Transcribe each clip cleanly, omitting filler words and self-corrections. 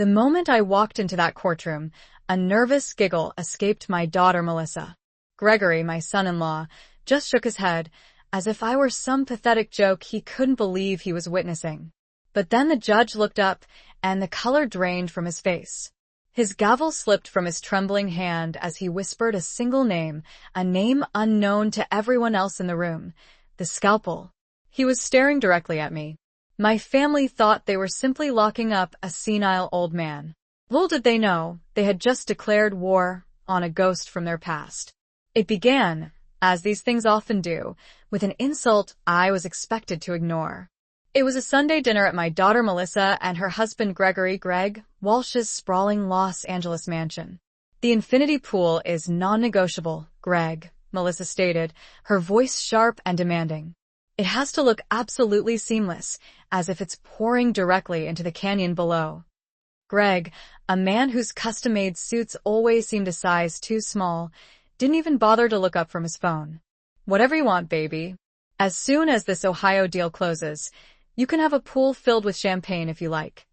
The moment I walked into that courtroom, a nervous giggle escaped my daughter Melissa. Gregory, my son-in-law, just shook his head, as if I were some pathetic joke he couldn't believe he was witnessing. But then the judge looked up, and the color drained from his face. His gavel slipped from his trembling hand as he whispered a single name, a name unknown to everyone else in the room, the Scalpel. He was staring directly at me. My family thought they were simply locking up a senile old man. Little did they know, they had just declared war on a ghost from their past. It began, as these things often do, with an insult I was expected to ignore. It was a Sunday dinner at my daughter Melissa and her husband Greg Walsh's sprawling Los Angeles mansion. "The infinity pool is non-negotiable, Greg," Melissa stated, her voice sharp and demanding. "It has to look absolutely seamless, as if it's pouring directly into the canyon below." Greg, a man whose custom-made suits always seemed a size too small, didn't even bother to look up from his phone. "Whatever you want, baby. As soon as this Ohio deal closes, you can have a pool filled with champagne if you like."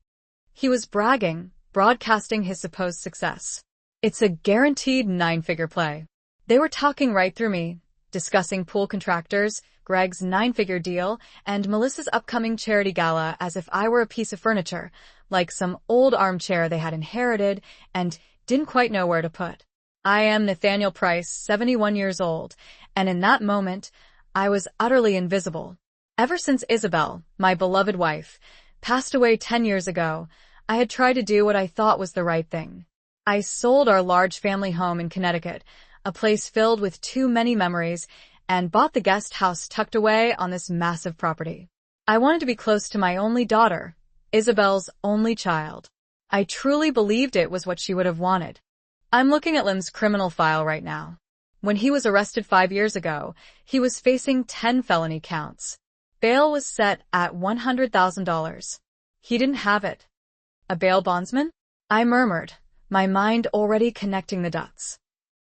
He was bragging, broadcasting his supposed success. "It's a guaranteed 9-figure play." They were talking right through me, discussing pool contractors, Greg's 9-figure deal, and Melissa's upcoming charity gala as if I were a piece of furniture, like some old armchair they had inherited and didn't quite know where to put. I am Nathaniel Price, 71 years old, and in that moment, I was utterly invisible. Ever since Isabel, my beloved wife, passed away 10 years ago, I had tried to do what I thought was the right thing. I sold our large family home in Connecticut, a place filled with too many memories, and bought the guest house tucked away on this massive property. I wanted to be close to my only daughter, Isabel's only child. I truly believed it was what she would have wanted. I'm looking at Lim's criminal file right now. When he was arrested 5 years ago, he was facing 10 felony counts. Bail was set at $100,000. He didn't have it. A bail bondsman? I murmured, my mind already connecting the dots.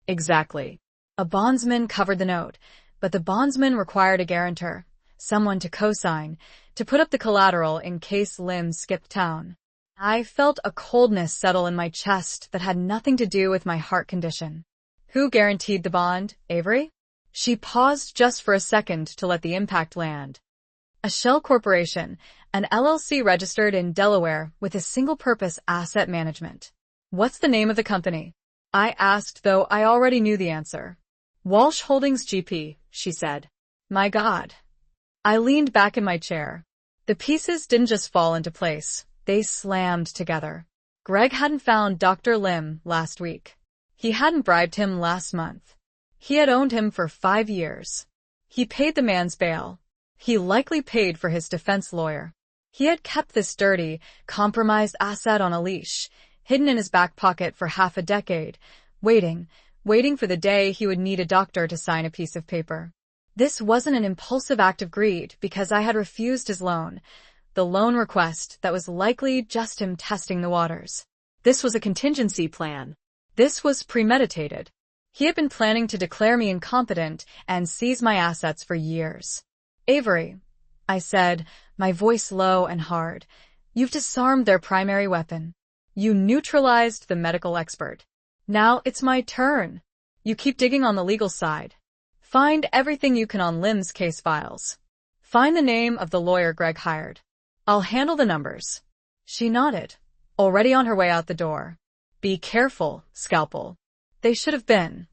Exactly. A bondsman covered the note, but the bondsman required a guarantor, someone to co-sign, to put up the collateral in case Lim skipped town. I felt a coldness settle in my chest that had nothing to do with my heart condition. Who guaranteed the bond, Avery? She paused just for a second to let the impact land. A shell corporation, an LLC registered in Delaware with a single-purpose asset management. What's the name of the company? I asked, though I already knew the answer. Walsh Holdings GP, she said. My God. I leaned back in my chair. The pieces didn't just fall into place. They slammed together. Greg hadn't found Dr. Lim last week. He hadn't bribed him last month. He had owned him for 5 years. He paid the man's bail. He likely paid for his defense lawyer. He had kept this dirty, compromised asset on a leash, hidden in his back pocket for half a decade, waiting for the day he would need a doctor to sign a piece of paper. This wasn't an impulsive act of greed because I had refused his loan, the loan request that was likely just him testing the waters. This was a contingency plan. This was premeditated. He had been planning to declare me incompetent and seize my assets for years. Avery, I said, my voice low and hard, you've disarmed their primary weapon. You neutralized the medical expert. Now it's my turn. You keep digging on the legal side. Find everything you can on Lim's case files. Find the name of the lawyer Greg hired. I'll handle the numbers. She nodded, already on her way out the door. Be careful, Scalpel. They should have been,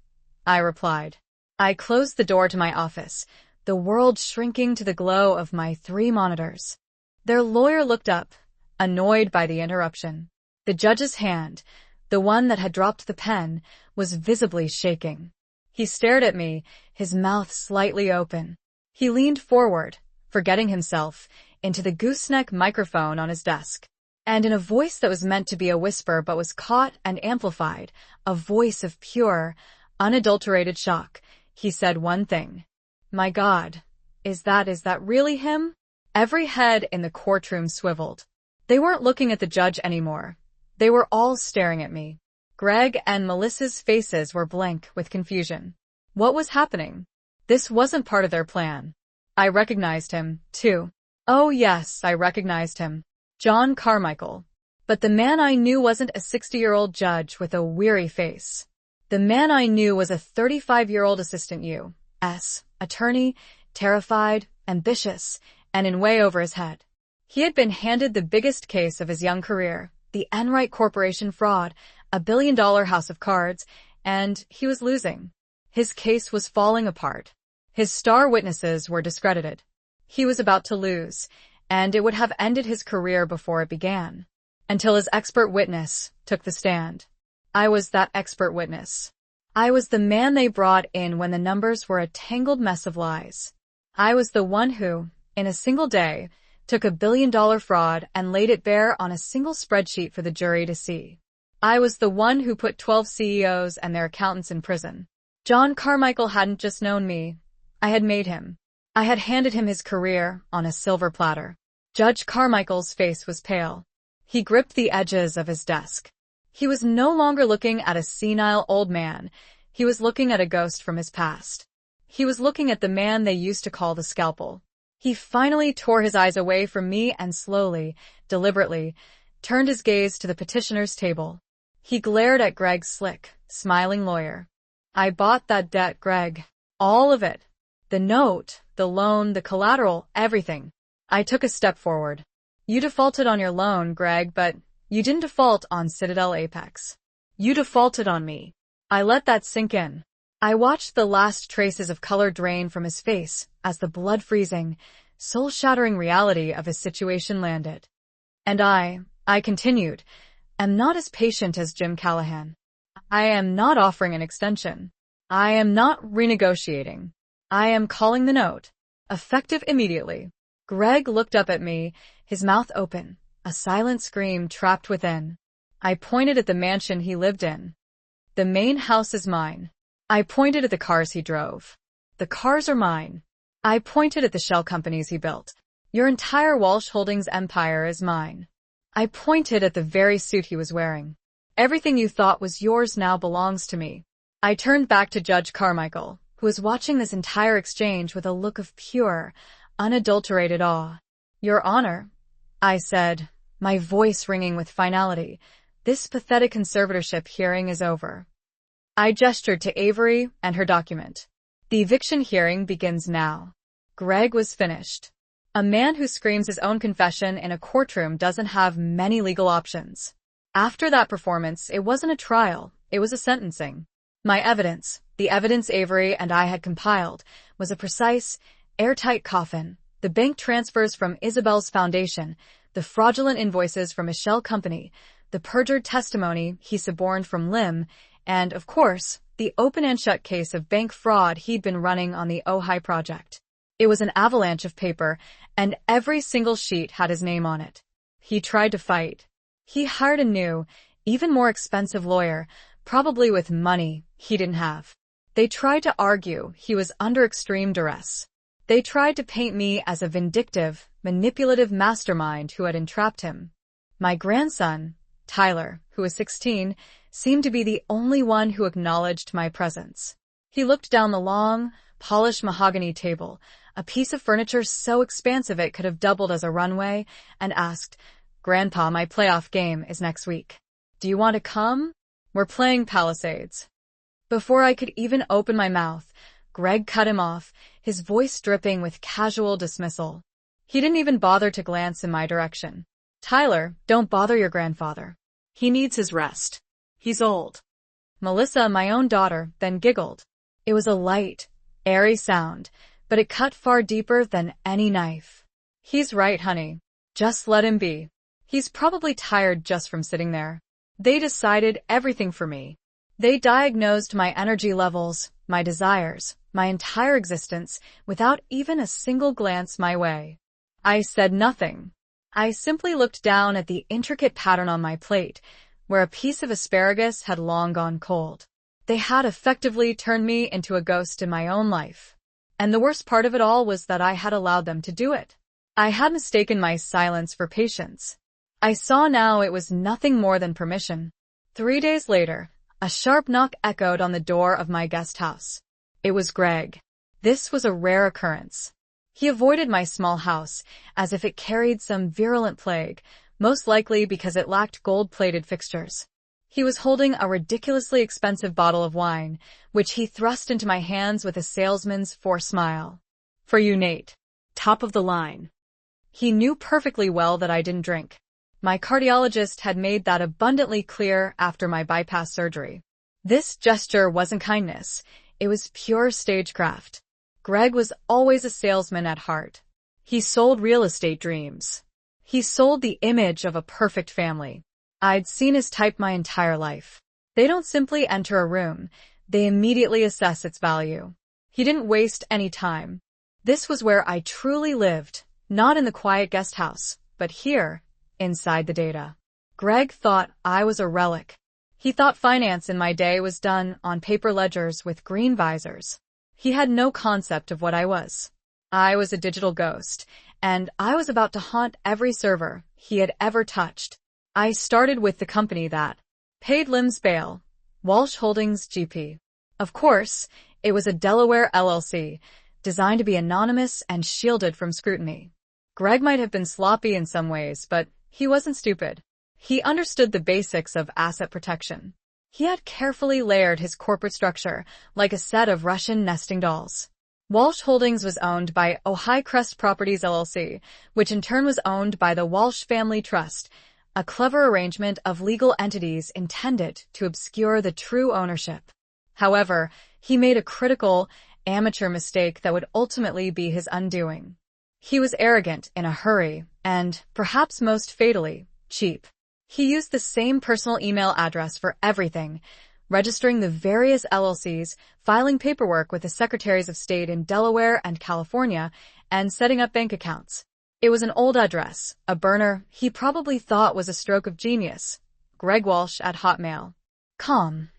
I replied. I closed the door to my office, the world shrinking to the glow of my 3 monitors. Their lawyer looked up, annoyed by the interruption. The judge's hand, the one that had dropped the pen, was visibly shaking. He stared at me, his mouth slightly open. He leaned forward, forgetting himself, into the gooseneck microphone on his desk. And in a voice that was meant to be a whisper but was caught and amplified, a voice of pure, unadulterated shock, he said one thing. My God, is that really him? Every head in the courtroom swiveled. They weren't looking at the judge anymore. They were all staring at me. Greg and Melissa's faces were blank with confusion. What was happening? This wasn't part of their plan. I recognized him, too. Oh yes, I recognized him. John Carmichael. But the man I knew wasn't a 60-year-old judge with a weary face. The man I knew was a 35-year-old assistant U.S. attorney, terrified, ambitious, and in way over his head. He had been handed the biggest case of his young career, the Enright Corporation fraud, a billion-dollar house of cards, and he was losing. His case was falling apart. His star witnesses were discredited. He was about to lose, and it would have ended his career before it began. Until his expert witness took the stand. I was that expert witness. I was the man they brought in when the numbers were a tangled mess of lies. I was the one who, in a single day, took a billion-dollar fraud and laid it bare on a single spreadsheet for the jury to see. I was the one who put 12 CEOs and their accountants in prison. John Carmichael hadn't just known me. I had made him. I had handed him his career on a silver platter. Judge Carmichael's face was pale. He gripped the edges of his desk. He was no longer looking at a senile old man. He was looking at a ghost from his past. He was looking at the man they used to call the Scalpel. He finally tore his eyes away from me and slowly, deliberately, turned his gaze to the petitioner's table. He glared at Greg's slick, smiling lawyer. I bought that debt, Greg. All of it. The note, the loan, the collateral, everything. I took a step forward. You defaulted on your loan, Greg, but you didn't default on Citadel Apex. You defaulted on me. I let that sink in. I watched the last traces of color drain from his face as the blood-freezing, soul-shattering reality of his situation landed. And I continued, am not as patient as Jim Callahan. I am not offering an extension. I am not renegotiating. I am calling the note. Effective immediately. Greg looked up at me, his mouth open, a silent scream trapped within. I pointed at the mansion he lived in. The main house is mine. I pointed at the cars he drove. The cars are mine. I pointed at the shell companies he built. Your entire Walsh Holdings empire is mine. I pointed at the very suit he was wearing. Everything you thought was yours now belongs to me. I turned back to Judge Carmichael, who was watching this entire exchange with a look of pure, unadulterated awe. Your Honor, I said, my voice ringing with finality, this pathetic conservatorship hearing is over. I gestured to Avery and her document. The eviction hearing begins now. Greg was finished. A man who screams his own confession in a courtroom doesn't have many legal options. After that performance, it wasn't a trial, it was a sentencing. My evidence, the evidence Avery and I had compiled, was a precise, airtight coffin, the bank transfers from Isabel's foundation, the fraudulent invoices from a shell company, the perjured testimony he suborned from Lim, and, of course, the open and shut case of bank fraud he'd been running on the Ojai project. It was an avalanche of paper, and every single sheet had his name on it. He tried to fight. He hired a new, even more expensive lawyer, probably with money he didn't have. They tried to argue he was under extreme duress. They tried to paint me as a vindictive, manipulative mastermind who had entrapped him. My grandson, Tyler, who was 16, seemed to be the only one who acknowledged my presence. He looked down the long, polished mahogany table, a piece of furniture so expansive it could have doubled as a runway, and asked, Grandpa, my playoff game is next week. Do you want to come? We're playing Palisades. Before I could even open my mouth, Greg cut him off, his voice dripping with casual dismissal. He didn't even bother to glance in my direction. Tyler, don't bother your grandfather. He needs his rest. He's old. Melissa, my own daughter, then giggled. It was a light, airy sound, but it cut far deeper than any knife. He's right, honey. Just let him be. He's probably tired just from sitting there. They decided everything for me. They diagnosed my energy levels, my desires, my entire existence, without even a single glance my way. I said nothing. I simply looked down at the intricate pattern on my plate, where a piece of asparagus had long gone cold. They had effectively turned me into a ghost in my own life. And the worst part of it all was that I had allowed them to do it. I had mistaken my silence for patience. I saw now it was nothing more than permission. 3 days later, a sharp knock echoed on the door of my guest house. It was Greg. This was a rare occurrence. He avoided my small house, as if it carried some virulent plague, most likely because it lacked gold-plated fixtures. He was holding a ridiculously expensive bottle of wine, which he thrust into my hands with a salesman's forced smile. "For you, Nate. Top of the line." He knew perfectly well that I didn't drink. My cardiologist had made that abundantly clear after my bypass surgery. This gesture wasn't kindness. It was pure stagecraft. Greg was always a salesman at heart. He sold real estate dreams. He sold the image of a perfect family. I'd seen his type my entire life. They don't simply enter a room. They immediately assess its value. He didn't waste any time. This was where I truly lived, not in the quiet guest house, but here, inside the data. Greg thought I was a relic. He thought finance in my day was done on paper ledgers with green visors. He had no concept of what I was. I was a digital ghost, and I was about to haunt every server he had ever touched. I started with the company that paid Lim's bail, Walsh Holdings GP. Of course, it was a Delaware LLC, designed to be anonymous and shielded from scrutiny. Greg might have been sloppy in some ways, but he wasn't stupid. He understood the basics of asset protection. He had carefully layered his corporate structure like a set of Russian nesting dolls. Walsh Holdings was owned by Ojai Crest Properties LLC, which in turn was owned by the Walsh Family Trust, a clever arrangement of legal entities intended to obscure the true ownership. However, he made a critical, amateur mistake that would ultimately be his undoing. He was arrogant in a hurry and, perhaps most fatally, cheap. He used the same personal email address for everything, registering the various LLCs, filing paperwork with the Secretaries of State in Delaware and California, and setting up bank accounts. It was an old address, a burner he probably thought was a stroke of genius. Greg Walsh at Hotmail.com.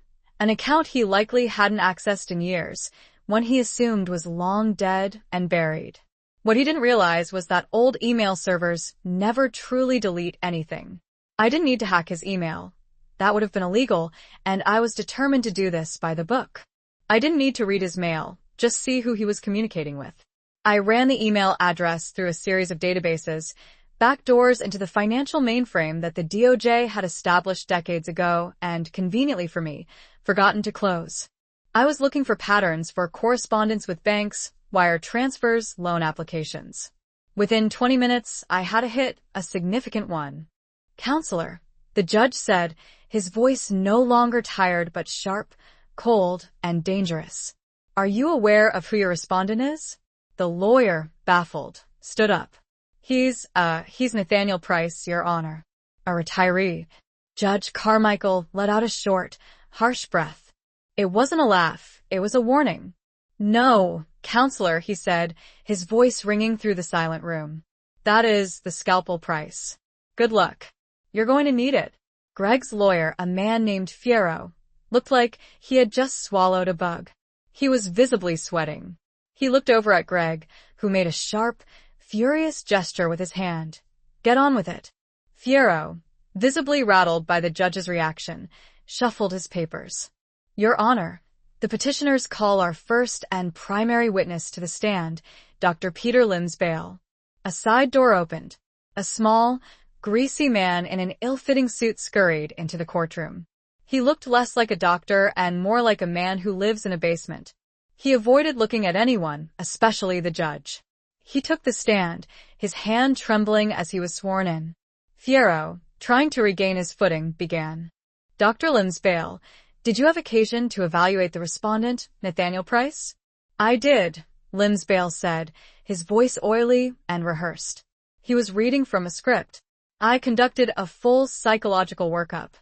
An account he likely hadn't accessed in years, one he assumed was long dead and buried. What he didn't realize was that old email servers never truly delete anything. I didn't need to hack his email. That would have been illegal, and I was determined to do this by the book. I didn't need to read his mail, just see who he was communicating with. I ran the email address through a series of databases, backdoors into the financial mainframe that the DOJ had established decades ago and, conveniently for me, forgotten to close. I was looking for patterns for correspondence with banks, wire transfers, loan applications. Within 20 minutes, I had a hit, a significant one. "Counselor," the judge said, his voice no longer tired but sharp, cold, and dangerous. "Are you aware of who your respondent is?" The lawyer, baffled, stood up. He's Nathaniel Price, Your Honor. A retiree. Judge Carmichael let out a short, harsh breath. It wasn't a laugh, it was a warning. "No, Counselor," he said, his voice ringing through the silent room. "That is the Scalpel price. Good luck. You're going to need it." Greg's lawyer, a man named Fierro, looked like he had just swallowed a bug. He was visibly sweating. He looked over at Greg, who made a sharp, furious gesture with his hand. "Get on with it." Fierro, visibly rattled by the judge's reaction, shuffled his papers. "Your Honor, the petitioners call our first and primary witness to the stand, Dr. Peter Lim's bail." A side door opened. A small, greasy man in an ill-fitting suit scurried into the courtroom. He looked less like a doctor and more like a man who lives in a basement. He avoided looking at anyone, especially the judge. He took the stand, his hand trembling as he was sworn in. Fierro, trying to regain his footing, began. "Dr. Lim's bail, did you have occasion to evaluate the respondent, Nathaniel Price?" "I did," Lim's bail said, his voice oily and rehearsed. He was reading from a script. "I conducted a full psychological workup."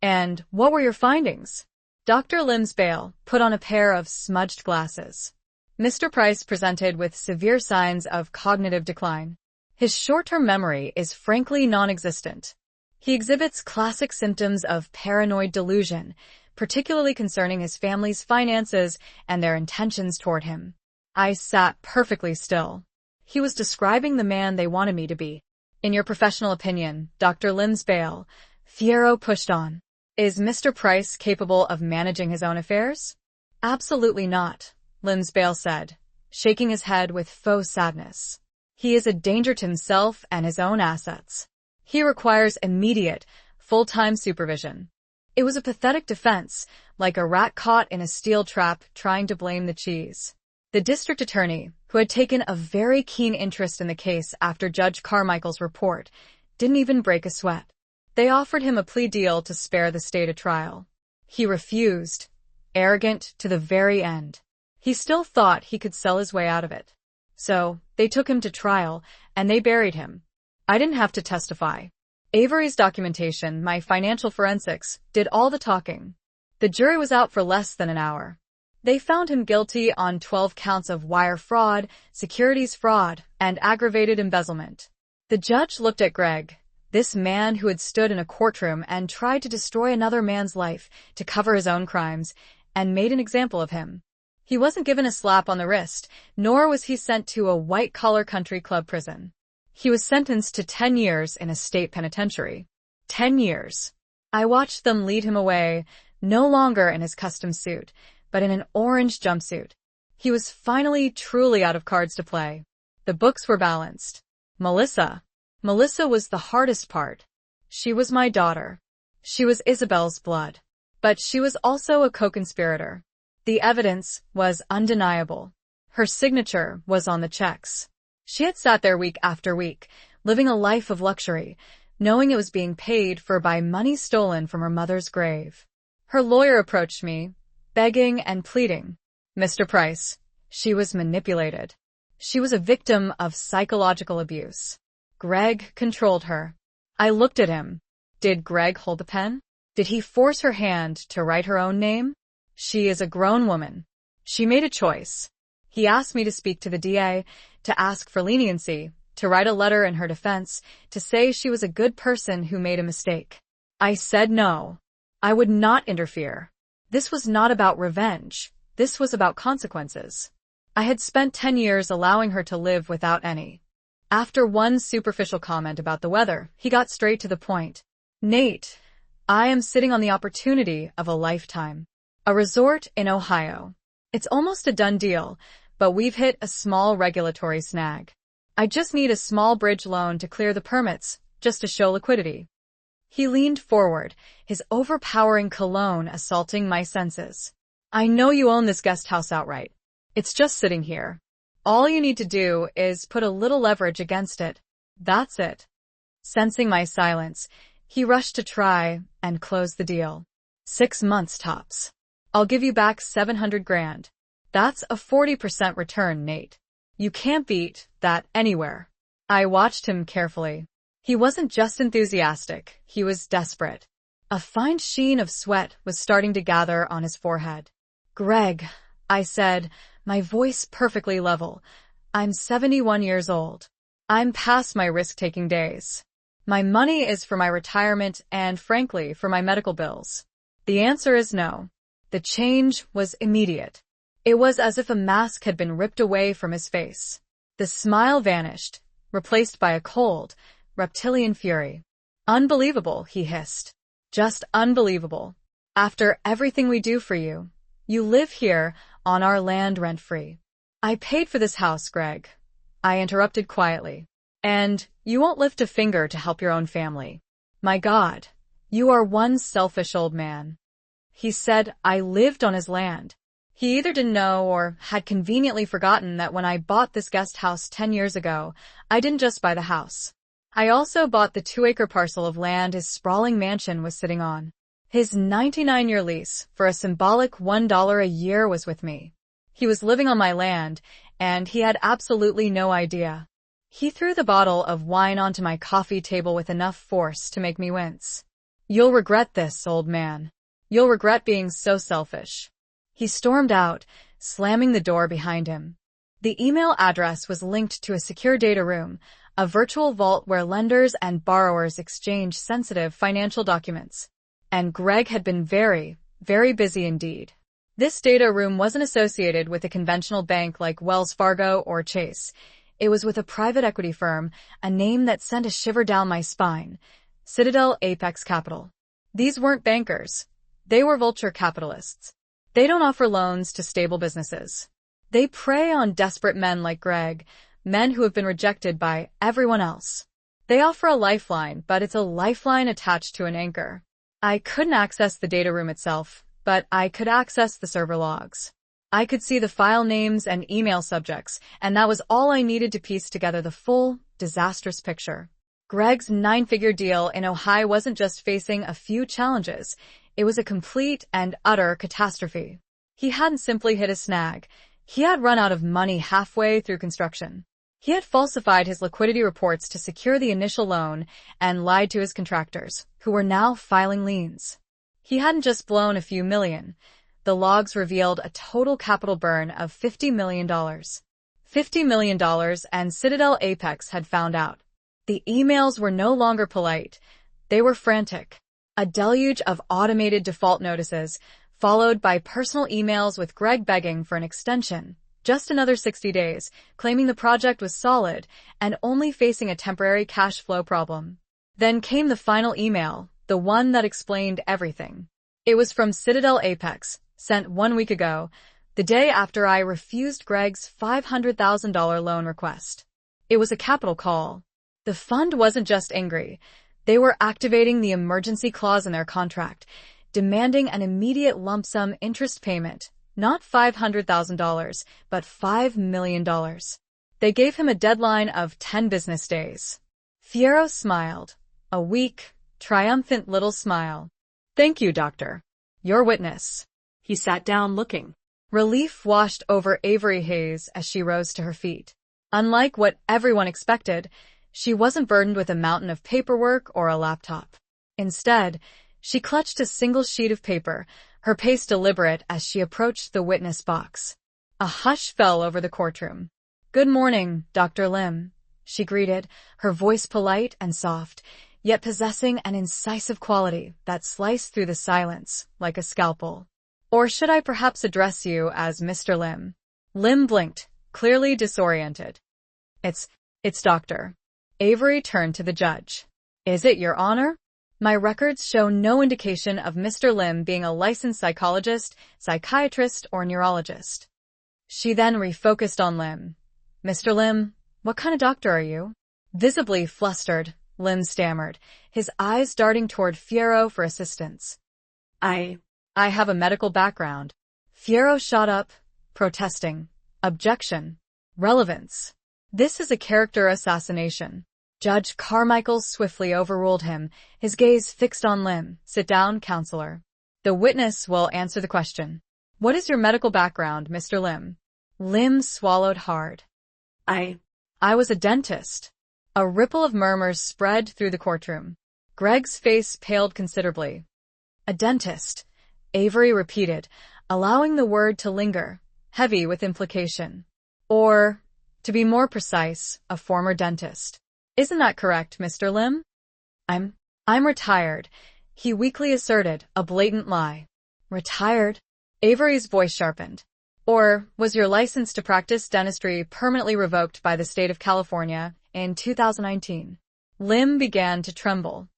"And what were your findings?" Dr. Lim's bail put on a pair of smudged glasses. "Mr. Price presented with severe signs of cognitive decline. His short-term memory is frankly non-existent. He exhibits classic symptoms of paranoid delusion, particularly concerning his family's finances and their intentions toward him." I sat perfectly still. He was describing the man they wanted me to be. "In your professional opinion, Dr. Lim's bail," Fierro pushed on, "is Mr. Price capable of managing his own affairs?" "Absolutely not," Lim's bail said, shaking his head with faux sadness. "He is a danger to himself and his own assets. He requires immediate, full-time supervision. It was a pathetic defense, like a rat caught in a steel trap trying to blame the cheese. The district attorney, who had taken a very keen interest in the case after Judge Carmichael's report, didn't even break a sweat. They offered him a plea deal to spare the state a trial. He refused, arrogant to the very end. He still thought he could sell his way out of it. So, they took him to trial, and they buried him. I didn't have to testify. Avery's documentation, my financial forensics, did all the talking. The jury was out for less than an hour. They found him guilty on 12 counts of wire fraud, securities fraud, and aggravated embezzlement. The judge looked at Greg, this man who had stood in a courtroom and tried to destroy another man's life to cover his own crimes, and made an example of him. He wasn't given a slap on the wrist, nor was he sent to a white-collar country club prison. He was sentenced to 10 years in a state penitentiary. 10 years. I watched them lead him away, no longer in his custom suit, but in an orange jumpsuit. He was finally truly out of cards to play. The books were balanced. Melissa was the hardest part. She was my daughter. She was Isabel's blood. But she was also a co-conspirator. The evidence was undeniable. Her signature was on the checks. She had sat there week after week, living a life of luxury, knowing it was being paid for by money stolen from her mother's grave. Her lawyer approached me, begging and pleading. Mr. Price, she was manipulated. She was a victim of psychological abuse. Greg controlled her. I looked at him. Did Greg hold the pen? Did he force her hand to write her own name? She is a grown woman. She made a choice. He asked me to speak to the DA, to ask for leniency, to write a letter in her defense, to say she was a good person who made a mistake. I said no. I would not interfere. This was not about revenge. This was about consequences. I had spent 10 years allowing her to live without any. After one superficial comment about the weather, he got straight to the point. Nate, I am sitting on the opportunity of a lifetime. A resort in Ohio. It's almost a done deal, but we've hit a small regulatory snag. I just need a small bridge loan to clear the permits, just to show liquidity. He leaned forward, his overpowering cologne assaulting my senses. I know you own this guest house outright. It's just sitting here. All you need to do is put a little leverage against it. That's it. Sensing my silence, he rushed to try and close the deal. 6 months tops. I'll give you back $700,000. That's a 40% return, Nate. You can't beat that anywhere. I watched him carefully. He wasn't just enthusiastic, he was desperate. A fine sheen of sweat was starting to gather on his forehead. Greg, I said, my voice perfectly level. I'm 71 years old. I'm past my risk-taking days. My money is for my retirement and, frankly, for my medical bills. The answer is no. The change was immediate. It was as if a mask had been ripped away from his face. The smile vanished, replaced by a cold, reptilian fury. Unbelievable, he hissed. Just unbelievable. After everything we do for you, you live here on our land rent-free. I paid for this house, Greg. I interrupted quietly. And you won't lift a finger to help your own family. My God, you are one selfish old man. He said I lived on his land. He either didn't know or had conveniently forgotten that when I bought this guest house 10 years ago, I didn't just buy the house. I also bought the 2-acre parcel of land his sprawling mansion was sitting on. His 99-year lease for a symbolic $1 a year was with me. He was living on my land, and he had absolutely no idea. He threw the bottle of wine onto my coffee table with enough force to make me wince. You'll regret this, old man. You'll regret being so selfish. He stormed out, slamming the door behind him. The email address was linked to a secure data room, a virtual vault where lenders and borrowers exchange sensitive financial documents. And Greg had been very, very busy indeed. This data room wasn't associated with a conventional bank like Wells Fargo or Chase. It was with a private equity firm, a name that sent a shiver down my spine. Citadel Apex Capital. These weren't bankers. They were vulture capitalists. They don't offer loans to stable businesses. They prey on desperate men like Greg, men who have been rejected by everyone else. They offer a lifeline, but it's a lifeline attached to an anchor. I couldn't access the data room itself, but I could access the server logs. I could see the file names and email subjects, and that was all I needed to piece together the full, disastrous picture. Greg's 9-figure deal in Ohio wasn't just facing a few challenges, it was a complete and utter catastrophe. He hadn't simply hit a snag. He had run out of money halfway through construction. He had falsified his liquidity reports to secure the initial loan and lied to his contractors, who were now filing liens. He hadn't just blown a few million. The logs revealed a total capital burn of $50 million. $50 million, and Citadel Apex had found out. The emails were no longer polite. They were frantic. A deluge of automated default notices, followed by personal emails with Greg begging for an extension. Just another 60 days, claiming the project was solid and only facing a temporary cash flow problem. Then came the final email, the one that explained everything. It was from Citadel Apex, sent 1 week ago, the day after I refused Greg's $500,000 loan request. It was a capital call. The fund wasn't just angry. They were activating the emergency clause in their contract, demanding an immediate lump sum interest payment, not $500,000, but $5 million. They gave him a deadline of 10 business days. Fierro smiled, a weak, triumphant little smile. Thank you, doctor. Your witness. He sat down looking. Relief washed over Avery Hayes as she rose to her feet. Unlike what everyone expected, she wasn't burdened with a mountain of paperwork or a laptop. Instead, she clutched a single sheet of paper, her pace deliberate as she approached the witness box. A hush fell over the courtroom. "Good morning, Dr. Lim," she greeted, her voice polite and soft, yet possessing an incisive quality that sliced through the silence like a scalpel. "Or should I perhaps address you as Mr. Lim?" Lim blinked, clearly disoriented. It's Doctor." Avery turned to the judge. "Is it, Your Honor? My records show no indication of Mr. Lim being a licensed psychologist, psychiatrist, or neurologist." She then refocused on Lim. "Mr. Lim, what kind of doctor are you?" Visibly flustered, Lim stammered, his eyes darting toward Fierro for assistance. I have a medical background." Fierro shot up, protesting. "Objection. Relevance. This is a character assassination." Judge Carmichael swiftly overruled him, his gaze fixed on Lim. "Sit down, counselor. The witness will answer the question. What is your medical background, Mr. Lim?" Lim swallowed hard. I was a dentist." A ripple of murmurs spread through the courtroom. Greg's face paled considerably. "A dentist," Avery repeated, allowing the word to linger, heavy with implication. "Or, to be more precise, a former dentist. Isn't that correct, Mr. Lim?" I'm retired," he weakly asserted, a blatant lie. "Retired?" Avery's voice sharpened. "Or was your license to practice dentistry permanently revoked by the state of California in 2019? Lim began to tremble.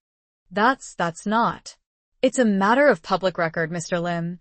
That's not. "It's a matter of public record, Mr. Lim,"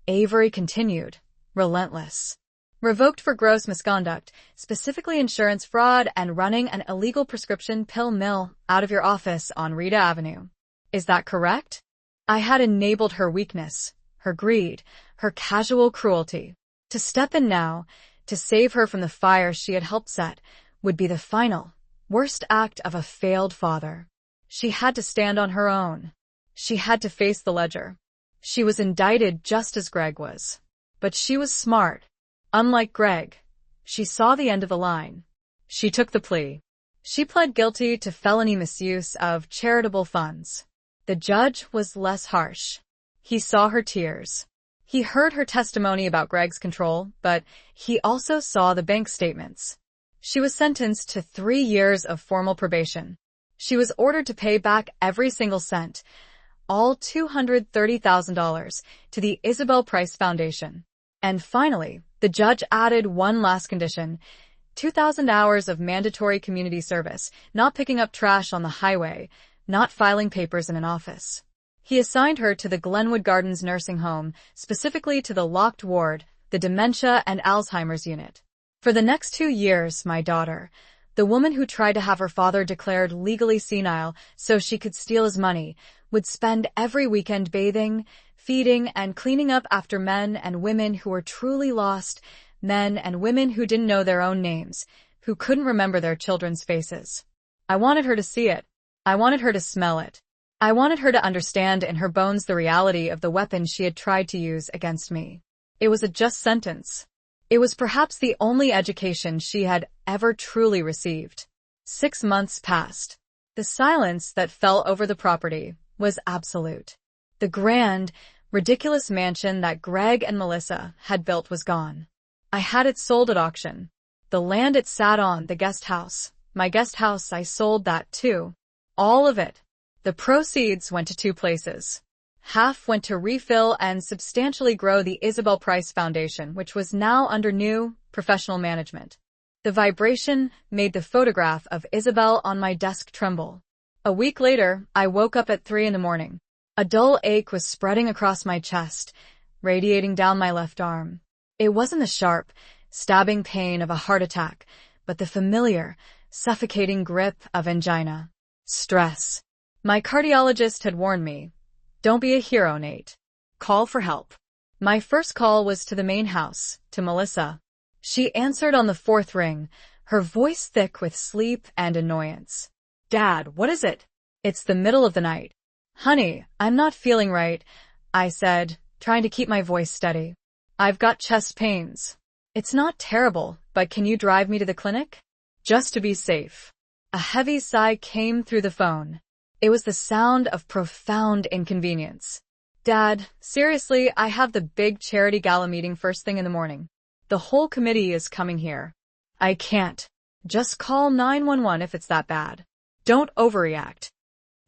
Avery continued, relentless. "Revoked for gross misconduct, specifically insurance fraud and running an illegal prescription pill mill out of your office on Rita Avenue. Is that correct?" I had enabled her weakness, her greed, her casual cruelty. To step in now, to save her from the fire she had helped set, would be the final, worst act of a failed father. She had to stand on her own. She had to face the ledger. She was indicted just as Greg was. But she was smart. Unlike Greg, she saw the end of the line. She took the plea. She pled guilty to felony misuse of charitable funds. The judge was less harsh. He saw her tears. He heard her testimony about Greg's control, but he also saw the bank statements. She was sentenced to 3 years of formal probation. She was ordered to pay back every single cent, all $230,000, to the Isabel Price Foundation. And finally, the judge added one last condition: 2,000 hours of mandatory community service, not picking up trash on the highway, not filing papers in an office. He assigned her to the Glenwood Gardens nursing home, specifically to the locked ward, the dementia and Alzheimer's unit. "For the next 2 years, my daughter, The woman who tried to have her father declared legally senile so she could steal his money would spend every weekend bathing, feeding, and cleaning up after men and women who were truly lost, men and women who didn't know their own names, who couldn't remember their children's faces. I wanted her to see it. I wanted her to smell it. I wanted her to understand in her bones the reality of the weapon she had tried to use against me. It was a just sentence. It was perhaps the only education she had ever truly received. 6 months passed. The silence that fell over the property was absolute. The grand, ridiculous mansion that Greg and Melissa had built was gone. I had it sold at auction. The land it sat on, the guest house, my guest house, I sold that too. All of it. The proceeds went to 2 places. Half went to refill and substantially grow the Isabel Price Foundation, which was now under new, professional management. The vibration made the photograph of Isabel on my desk tremble. A week later, I woke up at 3 a.m. A dull ache was spreading across my chest, radiating down my left arm. It wasn't the sharp, stabbing pain of a heart attack, but the familiar, suffocating grip of angina. Stress. My cardiologist had warned me, "Don't be a hero, Nate. Call for help." My first call was to the main house, to Melissa. She answered on the 4th ring, her voice thick with sleep and annoyance. "Dad, what is it?" "It's the middle of the night." "Honey, I'm not feeling right," I said, trying to keep my voice steady. "I've got chest pains." "It's not terrible, but can you drive me to the clinic?" "Just to be safe." A heavy sigh came through the phone. It was the sound of profound inconvenience. "Dad, seriously, I have the big charity gala meeting first thing in the morning. The whole committee is coming here. I can't. Just call 911 if it's that bad. Don't overreact."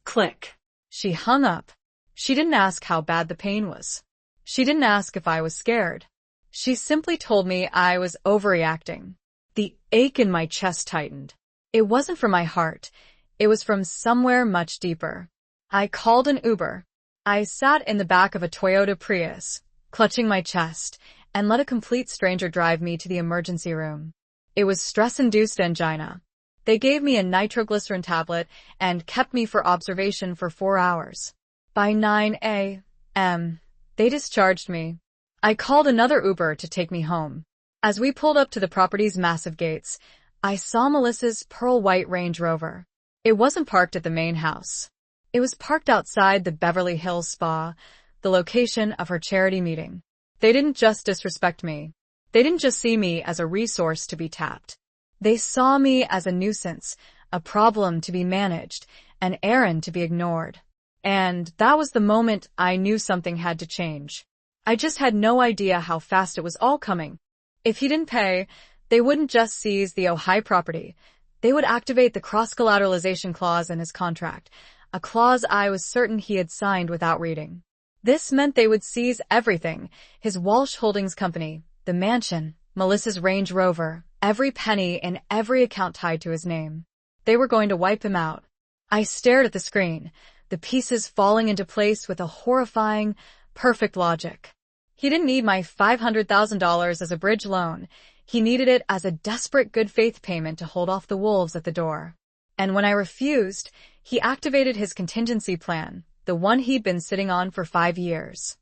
Click. She hung up. She didn't ask how bad the pain was. She didn't ask if I was scared. She simply told me I was overreacting. The ache in my chest tightened. It wasn't from my heart. It was from somewhere much deeper. I called an Uber. I sat in the back of a Toyota Prius, clutching my chest, and let a complete stranger drive me to the emergency room. It was stress-induced angina. They gave me a nitroglycerin tablet and kept me for observation for 4 hours. By 9 a.m., they discharged me. I called another Uber to take me home. As we pulled up to the property's massive gates, I saw Melissa's pearl white Range Rover. It wasn't parked at the main house. It was parked outside the Beverly Hills Spa, the location of her charity meeting. They didn't just disrespect me. They didn't just see me as a resource to be tapped. They saw me as a nuisance, a problem to be managed, an errand to be ignored. And that was the moment I knew something had to change. I just had no idea how fast it was all coming. If he didn't pay, they wouldn't just seize the Ojai property. They would activate the cross-collateralization clause in his contract, a clause I was certain he had signed without reading. This meant they would seize everything, his Walsh Holdings Company, the mansion, Melissa's Range Rover, every penny in every account tied to his name. They were going to wipe him out. I stared at the screen, the pieces falling into place with a horrifying, perfect logic. He didn't need my $500,000 as a bridge loan. He needed it as a desperate good faith payment to hold off the wolves at the door. And when I refused, he activated his contingency plan, the one he'd been sitting on for 5 years.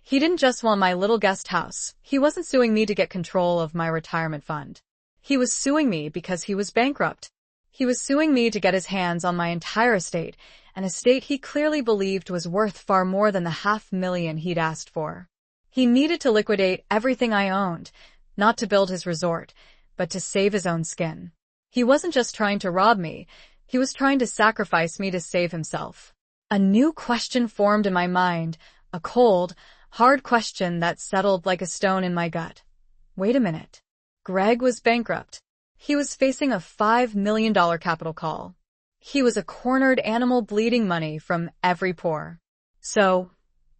He didn't just want my little guest house. He wasn't suing me to get control of my retirement fund. He was suing me because he was bankrupt. He was suing me to get his hands on my entire estate, an estate he clearly believed was worth far more than the $500,000 he'd asked for. He needed to liquidate everything I owned, not to build his resort, but to save his own skin. He wasn't just trying to rob me, he was trying to sacrifice me to save himself. A new question formed in my mind, a cold, hard question that settled like a stone in my gut. Wait a minute. Greg was bankrupt. He was facing a $5 million capital call. He was a cornered animal bleeding money from every pore. So,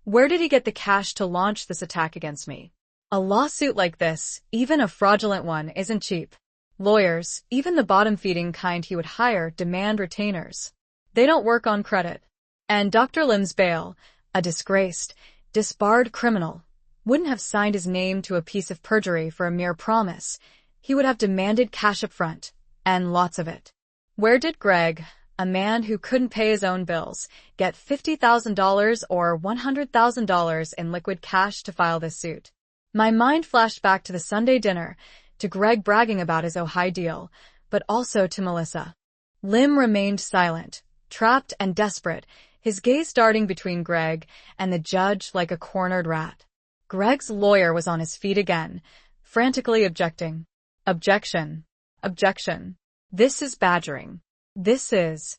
where did he get the cash to launch this attack against me? A lawsuit like this, even a fraudulent one, isn't cheap. Lawyers, even the bottom-feeding kind he would hire, demand retainers. They don't work on credit. And Dr. Lim's bail, a disgraced, disbarred criminal, wouldn't have signed his name to a piece of perjury for a mere promise. He would have demanded cash up front, and lots of it. Where did Greg, a man who couldn't pay his own bills, get $50,000 or $100,000 in liquid cash to file this suit? My mind flashed back to the Sunday dinner, to Greg bragging about his Ojai deal, but also to Melissa. Lim remained silent, trapped and desperate, his gaze darting between Greg and the judge like a cornered rat. Greg's lawyer was on his feet again, frantically objecting. Objection. Objection. This is badgering. This is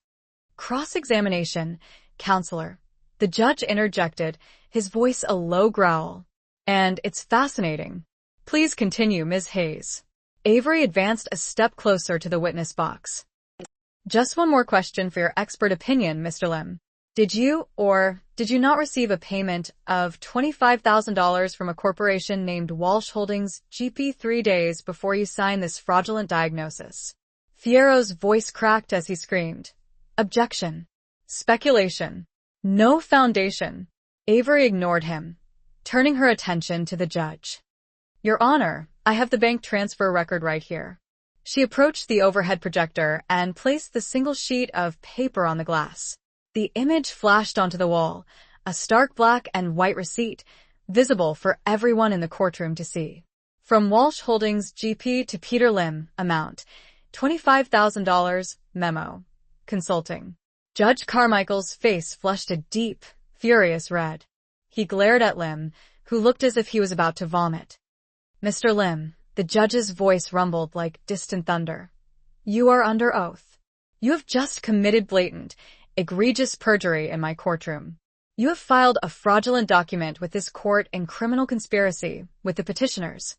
cross-examination, counselor. The judge interjected, his voice a low growl. And it's fascinating. Please continue, Ms. Hayes. Avery advanced a step closer to the witness box. Just one more question for your expert opinion, Mr. Lim. Did you or did you not receive a payment of $25,000 from a corporation named Walsh Holdings GP 3 days before you signed this fraudulent diagnosis? Fierro's voice cracked as he screamed. Objection. Speculation. No foundation. Avery ignored him, turning her attention to the judge. Your Honor, I have the bank transfer record right here. She approached the overhead projector and placed the single sheet of paper on the glass. The image flashed onto the wall, a stark black and white receipt, visible for everyone in the courtroom to see. From Walsh Holdings GP to Peter Lim, amount, $25,000, memo. Consulting. Judge Carmichael's face flushed a deep, furious red. He glared at Lim, who looked as if he was about to vomit. Mr. Lim, the judge's voice rumbled like distant thunder. You are under oath. You have just committed blatant, egregious perjury in my courtroom. You have filed a fraudulent document with this court in criminal conspiracy with the petitioners.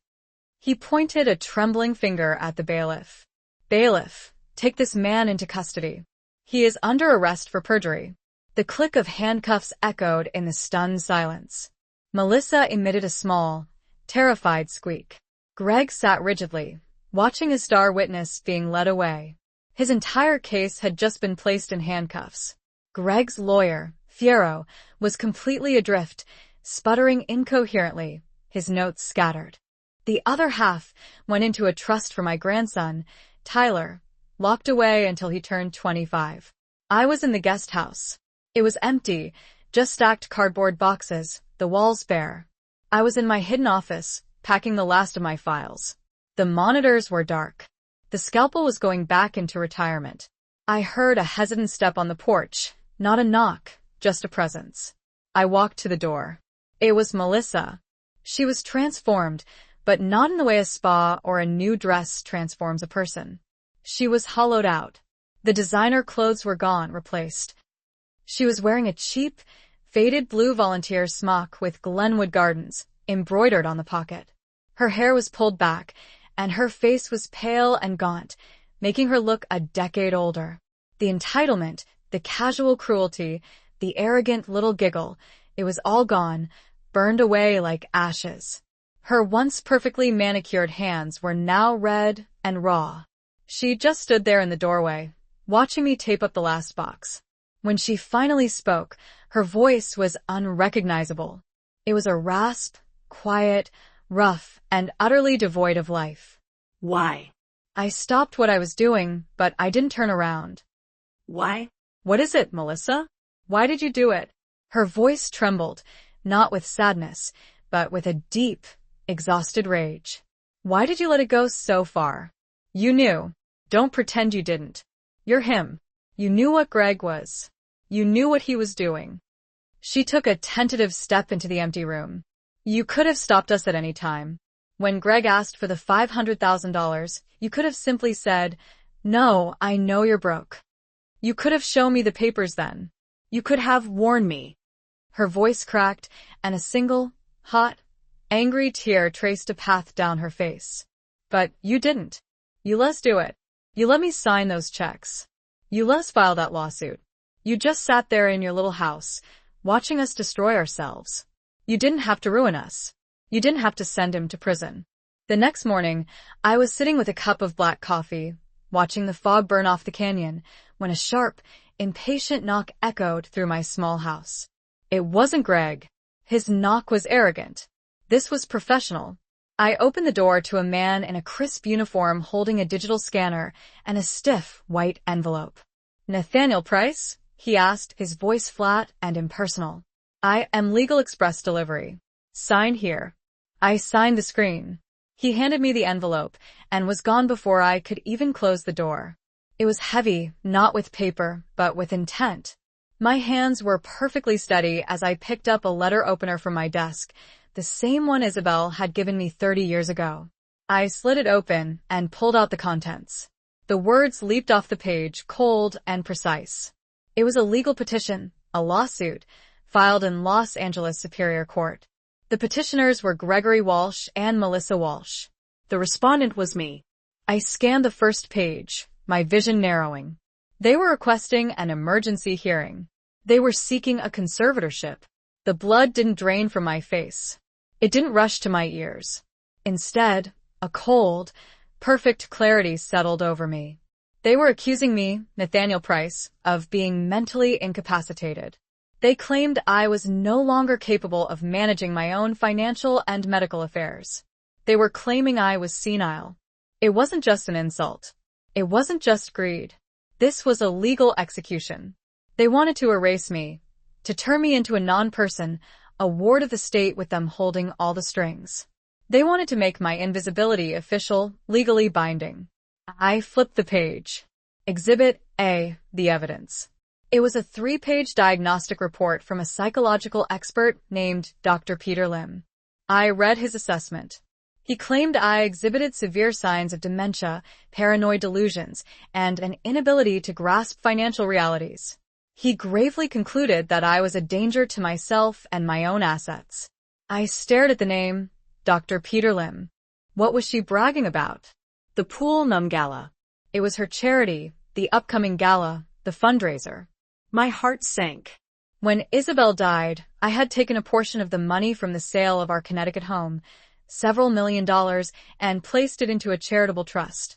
He pointed a trembling finger at the bailiff. Bailiff, take this man into custody. He is under arrest for perjury. The click of handcuffs echoed in the stunned silence. Melissa emitted a small, terrified squeak. Greg sat rigidly, watching his star witness being led away. His entire case had just been placed in handcuffs. Greg's lawyer, Fierro, was completely adrift, sputtering incoherently, his notes scattered. The other half went into a trust for my grandson, Tyler, locked away until he turned 25. I was in the guest house. It was empty, just stacked cardboard boxes, the walls bare. I was in my hidden office, packing the last of my files. The monitors were dark. The Scalpel was going back into retirement. I heard a hesitant step on the porch, not a knock, just a presence. I walked to the door. It was Melissa. She was transformed, but not in the way a spa or a new dress transforms a person. She was hollowed out. The designer clothes were gone, replaced. She was wearing a cheap, faded blue volunteer smock with Glenwood Gardens embroidered on the pocket. Her hair was pulled back, and her face was pale and gaunt, making her look a decade older. The entitlement, the casual cruelty, the arrogant little giggle, it was all gone, burned away like ashes. Her once perfectly manicured hands were now red and raw. She just stood there in the doorway, watching me tape up the last box. When she finally spoke, her voice was unrecognizable. It was a rasp, quiet, rough, and utterly devoid of life. Why? I stopped what I was doing, but I didn't turn around. Why? What is it, Melissa? Why did you do it? Her voice trembled, not with sadness, but with a deep, exhausted rage. Why did you let it go so far? You knew. Don't pretend you didn't. You're him. You knew what Greg was. You knew what he was doing. She took a tentative step into the empty room. You could have stopped us at any time. When Greg asked for the $500,000, you could have simply said, "No, I know you're broke." You could have shown me the papers then. You could have warned me. Her voice cracked, and a single, hot, angry tear traced a path down her face. But you didn't. You let us do it. You let me sign those checks. You let us file that lawsuit. You just sat there in your little house, watching us destroy ourselves. You didn't have to ruin us. You didn't have to send him to prison. The next morning, I was sitting with a cup of black coffee, watching the fog burn off the canyon, when a sharp, impatient knock echoed through my small house. It wasn't Greg. His knock was arrogant. This was professional. I opened the door to a man in a crisp uniform holding a digital scanner and a stiff, white envelope. "Nathaniel Price?" he asked, his voice flat and impersonal. "I am Legal Express Delivery. Sign here." I signed the screen. He handed me the envelope and was gone before I could even close the door. It was heavy, not with paper, but with intent. My hands were perfectly steady as I picked up a letter opener from my desk, the same one Isabel had given me 30 years ago. I slid it open and pulled out the contents. The words leaped off the page, cold and precise. It was a legal petition, a lawsuit, filed in Los Angeles Superior Court. The petitioners were Gregory Walsh and Melissa Walsh. The respondent was me. I scanned the first page, my vision narrowing. They were requesting an emergency hearing. They were seeking a conservatorship. The blood didn't drain from my face. It didn't rush to my ears. Instead, a cold, perfect clarity settled over me. They were accusing me, Nathaniel Price, of being mentally incapacitated. They claimed I was no longer capable of managing my own financial and medical affairs. They were claiming I was senile. It wasn't just an insult. It wasn't just greed. This was a legal execution. They wanted to erase me, to turn me into a non-person, a ward of the state with them holding all the strings. They wanted to make my invisibility official, legally binding. I flipped the page. Exhibit A, the evidence. It was a 3-page diagnostic report from a psychological expert named Dr. Peter Lim. I read his assessment. He claimed I exhibited severe signs of dementia, paranoid delusions, and an inability to grasp financial realities. He gravely concluded that I was a danger to myself and my own assets. I stared at the name, Dr. Peter Lim. What was she bragging about? The Pool Num Gala. It was her charity, the upcoming gala, the fundraiser. My heart sank. When Isabel died, I had taken a portion of the money from the sale of our Connecticut home, several $1 million, and placed it into a charitable trust.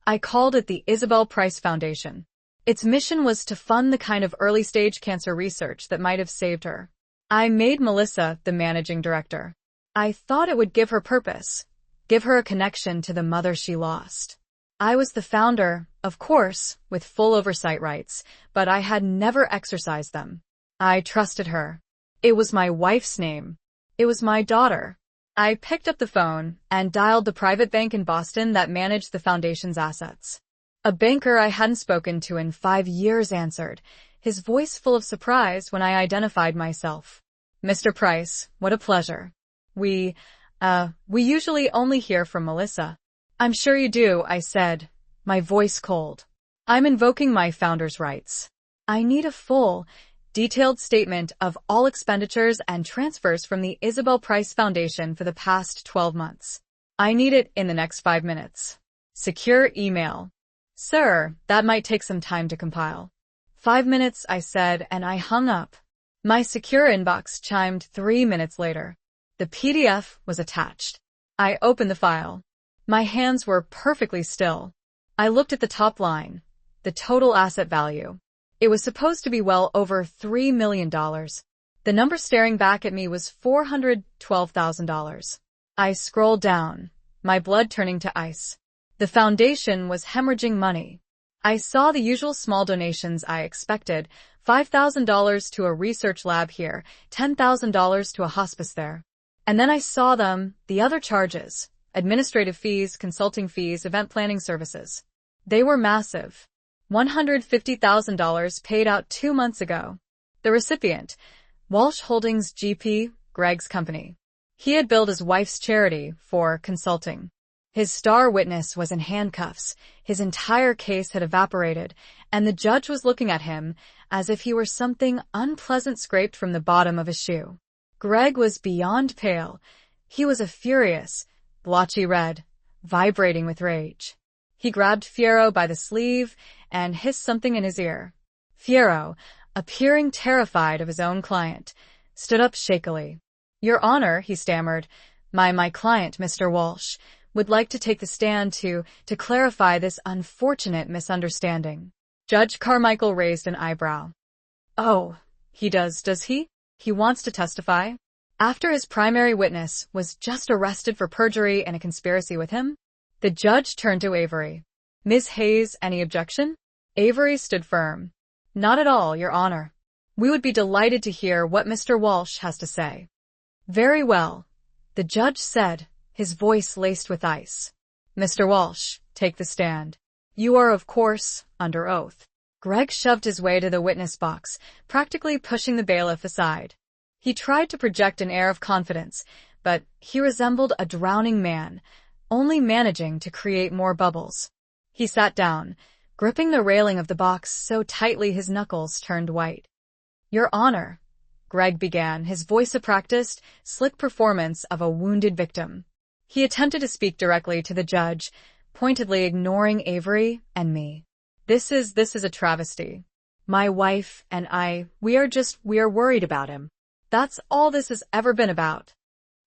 I called it the Isabel Price Foundation. Its mission was to fund the kind of early-stage cancer research that might have saved her. I made Melissa the managing director. I thought it would give her purpose, give her a connection to the mother she lost. I was the founder, of course, with full oversight rights, but I had never exercised them. I trusted her. It was my wife's name. It was my daughter. I picked up the phone and dialed the private bank in Boston that managed the foundation's assets. A banker I hadn't spoken to in 5 years answered, his voice full of surprise when I identified myself. "Mr. Price, what a pleasure. We usually only hear from Melissa." "I'm sure you do," I said, my voice cold. "I'm invoking my founder's rights. I need a full, detailed statement of all expenditures and transfers from the Isabel Price Foundation for the past 12 months. I need it in the next 5 minutes. Secure email." "Sir, that might take some time to compile." 5 minutes, I said, and I hung up. My secure inbox chimed 3 minutes later. The PDF was attached. I opened the file. My hands were perfectly still. I looked at the top line, the total asset value. It was supposed to be well over $3 million. The number staring back at me was $412,000. I scrolled down, my blood turning to ice. The foundation was hemorrhaging money. I saw the usual small donations I expected, $5,000 to a research lab here, $10,000 to a hospice there. And then I saw the other charges. Administrative fees, consulting fees, event planning services. They were massive. $150,000 paid out 2 months ago. The recipient, Walsh Holdings GP, Greg's company. He had billed his wife's charity for consulting. His star witness was in handcuffs. His entire case had evaporated, and the judge was looking at him as if he were something unpleasant scraped from the bottom of a shoe. Greg was beyond pale. He was a furious, blotchy red, vibrating with rage. He grabbed Fierro by the sleeve and hissed something in his ear. Fierro, appearing terrified of his own client, stood up shakily. "Your Honor," he stammered, my client, Mr. Walsh, would like to take the stand to clarify this unfortunate misunderstanding." Judge Carmichael raised an eyebrow. "Oh, he does he? He wants to testify?" After his primary witness was just arrested for perjury and a conspiracy with him, the judge turned to Avery. Ms. Hayes, any objection? Avery stood firm. Not at all, Your Honor. We would be delighted to hear what Mr. Walsh has to say. Very well, the judge said, his voice laced with ice. Mr. Walsh, take the stand. You are, of course, under oath. Greg shoved his way to the witness box, practically pushing the bailiff aside. He tried to project an air of confidence, but he resembled a drowning man, only managing to create more bubbles. He sat down, gripping the railing of the box so tightly his knuckles turned white. Your Honor, Greg began, his voice a practiced, slick performance of a wounded victim. He attempted to speak directly to the judge, pointedly ignoring Avery and me. This is a travesty. My wife and I, we are worried about him. That's all this has ever been about.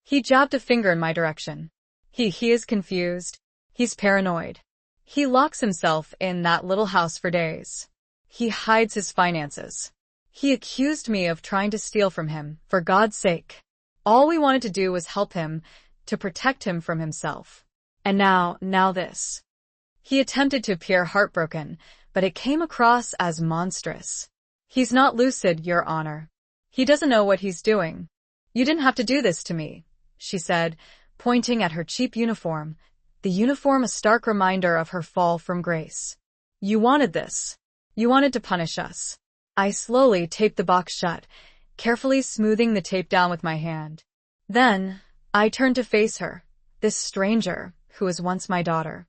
He jabbed a finger in my direction. He is confused. He's paranoid. He locks himself in that little house for days. He hides his finances. He accused me of trying to steal from him, for God's sake. All we wanted to do was help him, to protect him from himself. And now this. He attempted to appear heartbroken, but it came across as monstrous. He's not lucid, Your Honor. He doesn't know what he's doing. You didn't have to do this to me, she said, pointing at her cheap uniform, the uniform a stark reminder of her fall from grace. You wanted this. You wanted to punish us. I slowly taped the box shut, carefully smoothing the tape down with my hand. Then, I turned to face her, this stranger, who was once my daughter.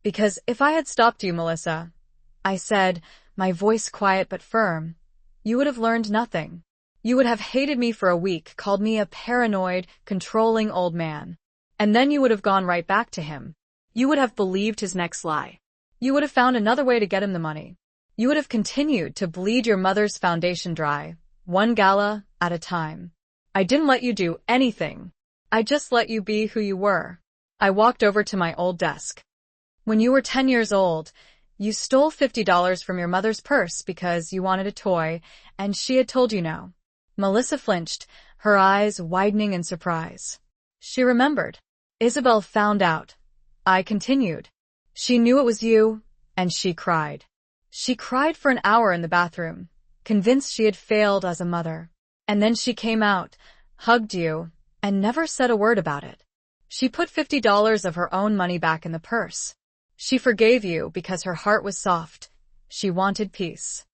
Because if I had stopped you, Melissa, I said, my voice quiet but firm, you would have learned nothing. You would have hated me for a week, called me a paranoid, controlling old man. And then you would have gone right back to him. You would have believed his next lie. You would have found another way to get him the money. You would have continued to bleed your mother's foundation dry, one gala at a time. I didn't let you do anything. I just let you be who you were. I walked over to my old desk. When you were 10 years old, you stole $50 from your mother's purse because you wanted a toy, and she had told you no. Melissa flinched, her eyes widening in surprise. She remembered. Isabel found out. I continued. She knew it was you, and she cried. She cried for an hour in the bathroom, convinced she had failed as a mother. And then she came out, hugged you, and never said a word about it. She put $50 of her own money back in the purse. She forgave you because her heart was soft. She wanted peace.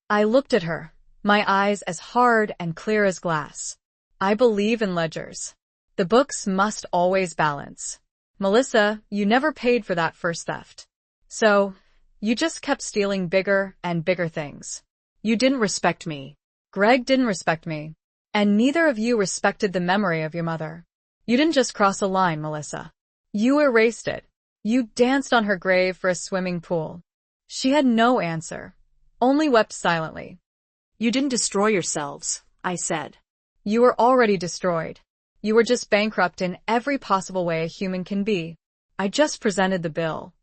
I looked at her, my eyes as hard and clear as glass. I believe in ledgers. The books must always balance. Melissa, you never paid for that first theft. So, you just kept stealing bigger and bigger things. You didn't respect me. Greg didn't respect me. And neither of you respected the memory of your mother. You didn't just cross a line, Melissa. You erased it. You danced on her grave for a swimming pool. She had no answer, only wept silently. You didn't destroy yourselves, I said. You were already destroyed. You were just bankrupt in every possible way a human can be. I just presented the bill.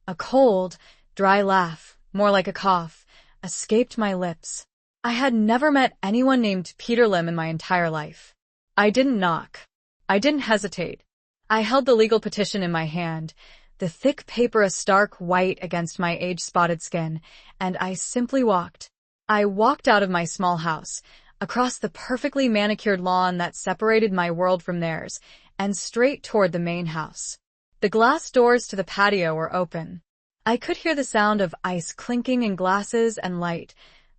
A cold, dry laugh, more like a cough, escaped my lips. I had never met anyone named Peter Lim in my entire life. I didn't knock. I didn't hesitate. I held the legal petition in my hand, the thick paper a stark white against my age-spotted skin, and I simply walked. I walked out of my small house, across the perfectly manicured lawn that separated my world from theirs, and straight toward the main house. The glass doors to the patio were open. I could hear the sound of ice clinking in glasses and light,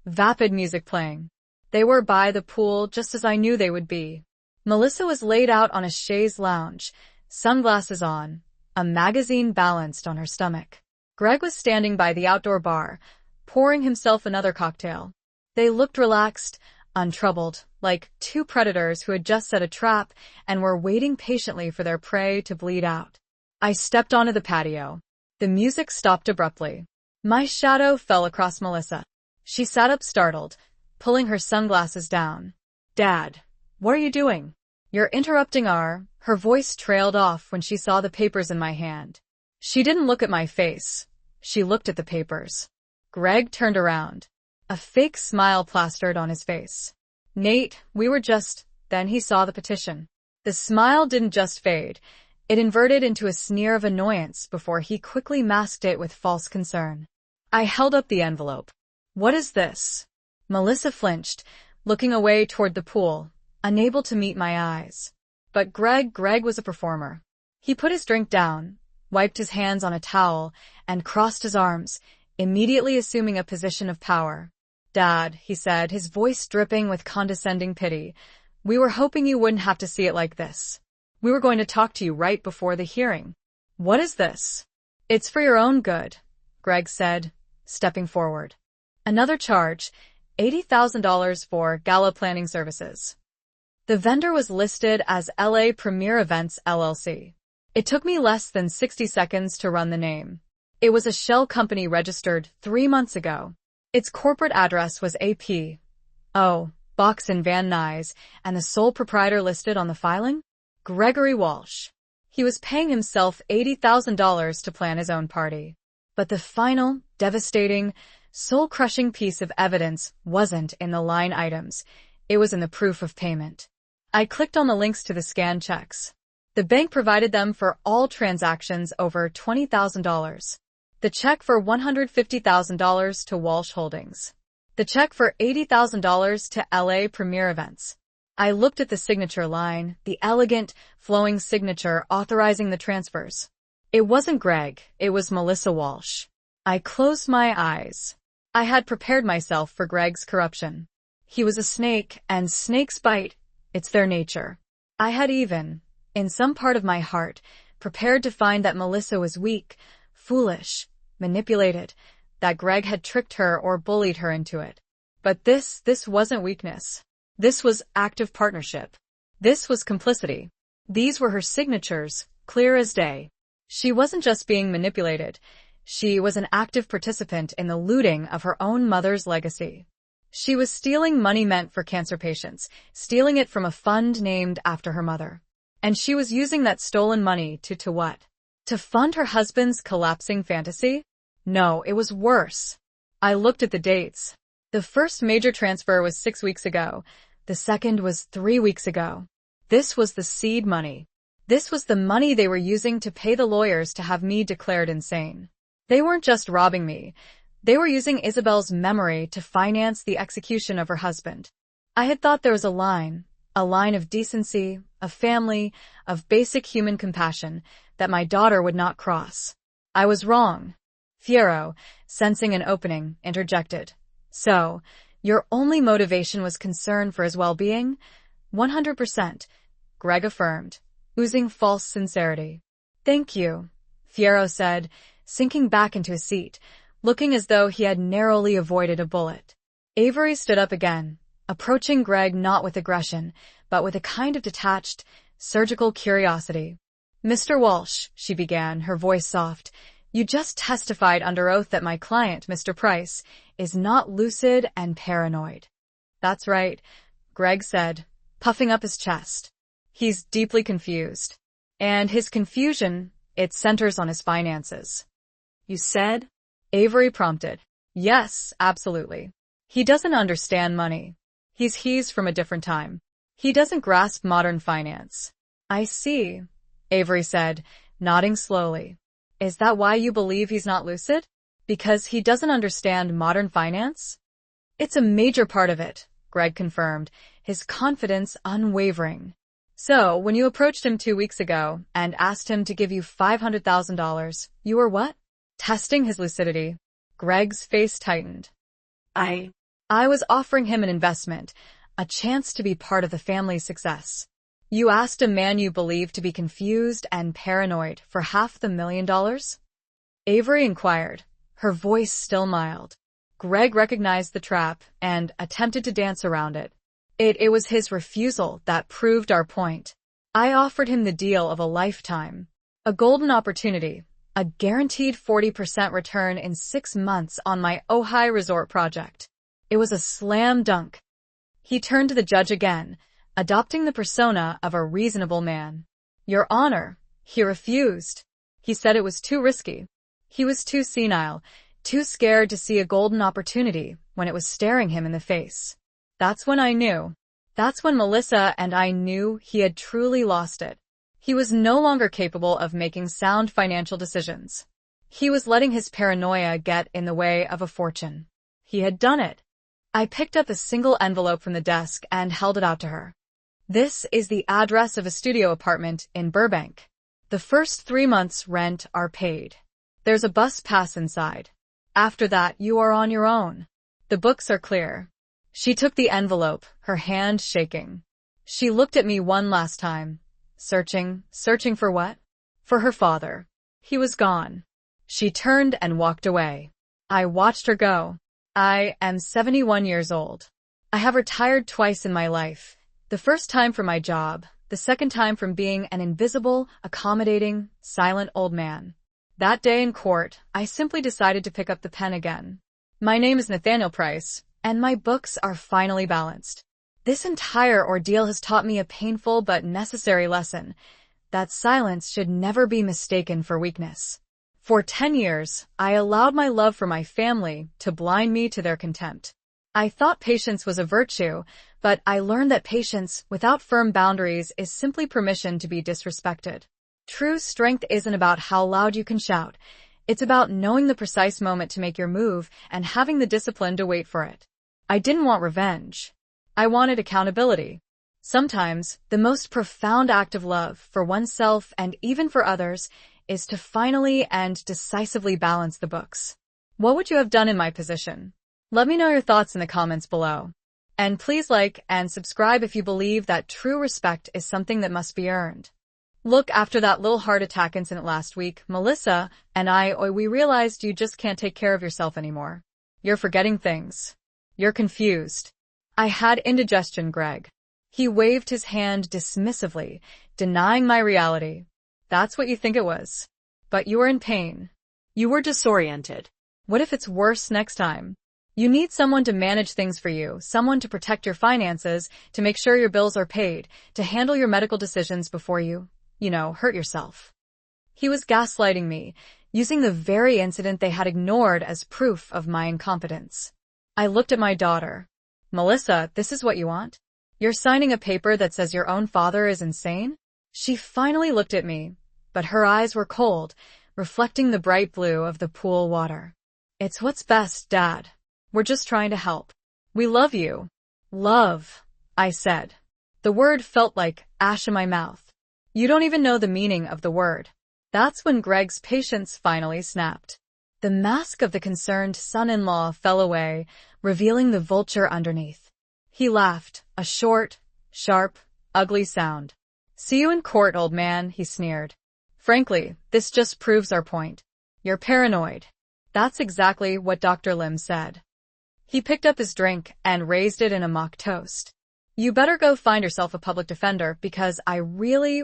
vapid music playing. They were by the pool just as I knew they would be. Melissa was laid out on a chaise lounge, sunglasses on, a magazine balanced on her stomach. Greg was standing by the outdoor bar, pouring himself another cocktail. They looked relaxed, untroubled, like two predators who had just set a trap and were waiting patiently for their prey to bleed out. I stepped onto the patio. The music stopped abruptly. My shadow fell across Melissa. She sat up startled, pulling her sunglasses down. Dad, what are you doing? You're interrupting her voice trailed off when she saw the papers in my hand. She didn't look at my face. She looked at the papers. Greg turned around. A fake smile plastered on his face. Nate, we were just, Then he saw the petition. The smile didn't just fade. It inverted into a sneer of annoyance before he quickly masked it with false concern. I held up the envelope. What is this? Melissa flinched, looking away toward the pool, unable to meet my eyes. But Greg was a performer. He put his drink down, wiped his hands on a towel, and crossed his arms, immediately assuming a position of power. Dad, he said, his voice dripping with condescending pity, we were hoping you wouldn't have to see it like this. We were going to talk to you right before the hearing. What is this? It's for your own good, Greg said, stepping forward. Another charge, $80,000 for gala planning services. The vendor was listed as LA Premier Events LLC. It took me less than 60 seconds to run the name. It was a shell company registered 3 months ago. Its corporate address was AP. Oh, Box in Van Nuys, and the sole proprietor listed on the filing? Gregory Walsh. He was paying himself $80,000 to plan his own party. But the final, devastating, soul-crushing piece of evidence wasn't in the line items. It was in the proof of payment. I clicked on the links to the scanned checks. The bank provided them for all transactions over $20,000. The check for $150,000 to Walsh Holdings. The check for $80,000 to LA Premier Events. I looked at the signature line, the elegant, flowing signature authorizing the transfers. It wasn't Greg, it was Melissa Walsh. I closed my eyes. I had prepared myself for Greg's corruption. He was a snake, and snakes bite. It's their nature. I had even, in some part of my heart, prepared to find that Melissa was weak, foolish, manipulated, that Greg had tricked her or bullied her into it. But this wasn't weakness. This was active partnership. This was complicity. These were her signatures, clear as day. She wasn't just being manipulated. She was an active participant in the looting of her own mother's legacy. She was stealing money meant for cancer patients, stealing it from a fund named after her mother. And she was using that stolen money to what? To fund her husband's collapsing fantasy? No, it was worse. I looked at the dates. The first major transfer was 6 weeks ago. The second was 3 weeks ago. This was the seed money. This was the money they were using to pay the lawyers to have me declared insane. They weren't just robbing me. They were using Isabel's memory to finance the execution of her husband. I had thought there was a line of decency, of family, of basic human compassion that my daughter would not cross. I was wrong. Fierro, sensing an opening, interjected. So, your only motivation was concern for his well-being? 100%, Greg affirmed, oozing false sincerity. Thank you, Fierro said, sinking back into his seat, looking as though he had narrowly avoided a bullet. Avery stood up again, approaching Greg not with aggression, but with a kind of detached, surgical curiosity. Mr. Walsh, she began, her voice soft, you just testified under oath that my client, Mr. Price, is not lucid and paranoid. That's right, Greg said, puffing up his chest. He's deeply confused. And his confusion, it centers on his finances. You said? Avery prompted. Yes, absolutely. He doesn't understand money. He's from a different time. He doesn't grasp modern finance. I see, Avery said, nodding slowly. Is that why you believe he's not lucid? Because he doesn't understand modern finance? It's a major part of it, Greg confirmed, his confidence unwavering. So, when you approached him 2 weeks ago and asked him to give you $500,000, you were what? Testing his lucidity. Greg's face tightened. I was offering him an investment, a chance to be part of the family's success. You asked a man you believe to be confused and paranoid for $500,000? Avery inquired, her voice still mild. Greg recognized the trap and attempted to dance around it. It was his refusal that proved our point. I offered him the deal of a lifetime. A golden opportunity, a guaranteed 40% return in 6 months on my Ojai resort project. It was a slam dunk. He turned to the judge again, adopting the persona of a reasonable man. Your Honor, he refused. He said it was too risky. He was too senile, too scared to see a golden opportunity when it was staring him in the face. That's when I knew. That's when Melissa and I knew he had truly lost it. He was no longer capable of making sound financial decisions. He was letting his paranoia get in the way of a fortune. He had done it. I picked up a single envelope from the desk and held it out to her. This is the address of a studio apartment in Burbank. The first 3 months' rent are paid. There's a bus pass inside. After that, you are on your own. The books are clear. She took the envelope, her hand shaking. She looked at me one last time. Searching for what? For her father. He was gone. She turned and walked away. I watched her go. I am 71 years old. I have retired twice in my life. The first time from my job, the second time from being an invisible, accommodating, silent old man. That day in court, I simply decided to pick up the pen again. My name is Nathaniel Price, and my books are finally balanced. This entire ordeal has taught me a painful but necessary lesson, that silence should never be mistaken for weakness. For 10 years, I allowed my love for my family to blind me to their contempt. I thought patience was a virtue, but I learned that patience without firm boundaries is simply permission to be disrespected. True strength isn't about how loud you can shout. It's about knowing the precise moment to make your move and having the discipline to wait for it. I didn't want revenge. I wanted accountability. Sometimes, the most profound act of love for oneself and even for others is to finally and decisively balance the books. What would you have done in my position? Let me know your thoughts in the comments below. And please like and subscribe if you believe that true respect is something that must be earned. Look, after that little heart attack incident last week, Melissa and we realized you just can't take care of yourself anymore. You're forgetting things. You're confused. I had indigestion, Greg. He waved his hand dismissively, denying my reality. That's what you think it was. But you were in pain. You were disoriented. What if it's worse next time? You need someone to manage things for you, someone to protect your finances, to make sure your bills are paid, to handle your medical decisions before you, hurt yourself. He was gaslighting me, using the very incident they had ignored as proof of my incompetence. I looked at my daughter. Melissa, this is what you want? You're signing a paper that says your own father is insane? She finally looked at me, but her eyes were cold, reflecting the bright blue of the pool water. It's what's best, Dad. We're just trying to help. We love you. Love, I said. The word felt like ash in my mouth. You don't even know the meaning of the word. That's when Greg's patience finally snapped. The mask of the concerned son-in-law fell away, revealing the vulture underneath. He laughed, a short, sharp, ugly sound. See you in court, old man, he sneered. Frankly, this just proves our point. You're paranoid. That's exactly what Dr. Lim said. He picked up his drink and raised it in a mock toast. You better go find yourself a public defender because I really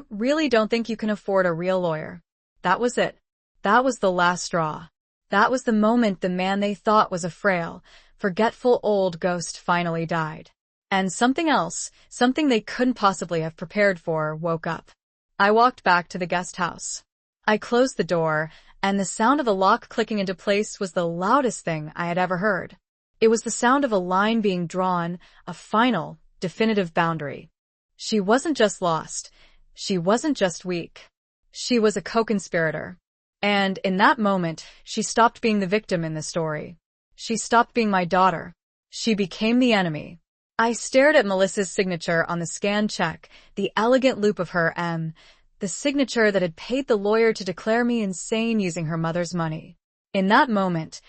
don't think you can afford a real lawyer. That was it. That was the last straw. That was the moment the man they thought was a frail, forgetful old ghost finally died. And something else, something they couldn't possibly have prepared for, woke up. I walked back to the guest house. I closed the door, and the sound of the lock clicking into place was the loudest thing I had ever heard. It was the sound of a line being drawn, a final, definitive boundary. She wasn't just lost. She wasn't just weak. She was a co-conspirator. And in that moment, she stopped being the victim in the story. She stopped being my daughter. She became the enemy. I stared at Melissa's signature on the scanned check, the elegant loop of her M, the signature that had paid the lawyer to declare me insane using her mother's money. In that moment,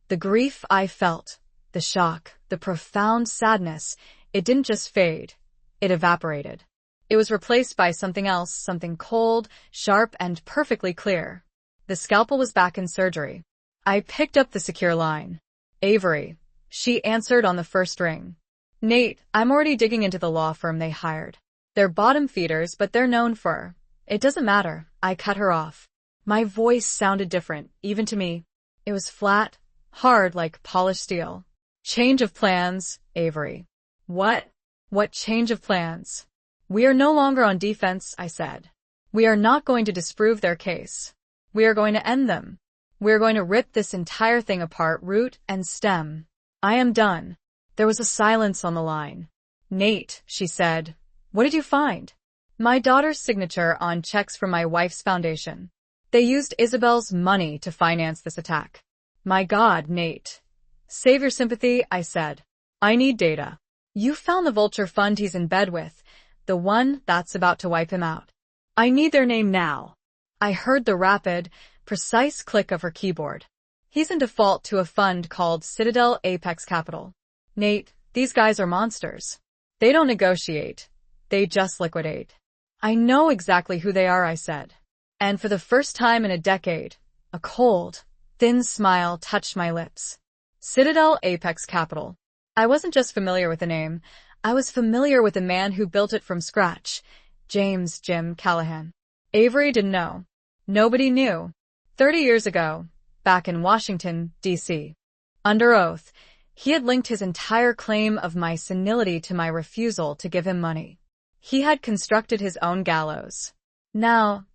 the grief I felt, the shock, the profound sadness, it didn't just fade. It evaporated. It was replaced by something else, something cold, sharp, and perfectly clear. The scalpel was back in surgery. I picked up the secure line. Avery. She answered on the first ring. Nate, I'm already digging into the law firm they hired. They're bottom feeders, but they're known for. It doesn't matter. I cut her off. My voice sounded different, even to me. It was flat, hard like polished steel. Change of plans, Avery. What? What change of plans? We are no longer on defense, I said. We are not going to disprove their case. We are going to end them. We are going to rip this entire thing apart, root and stem. I am done. There was a silence on the line. Nate, she said, what did you find? My daughter's signature on checks from my wife's foundation. They used Isabel's money to finance this attack. My God, Nate. Save your sympathy, I said. I need data. You found the vulture fund he's in bed with, the one that's about to wipe him out. I need their name now. I heard the rapid, precise click of her keyboard. He's in default to a fund called Citadel Apex Capital. Nate, these guys are monsters. They don't negotiate. They just liquidate. I know exactly who they are, I said. And for the first time in a decade, a cold, thin smile touched my lips. Citadel Apex Capital. I wasn't just familiar with the name. I was familiar with the man who built it from scratch, James Jim Callahan. Avery didn't know. Nobody knew. 30 years ago, back in Washington, D.C. Under oath, he had linked his entire claim of my senility to my refusal to give him money. He had constructed his own gallows. Now,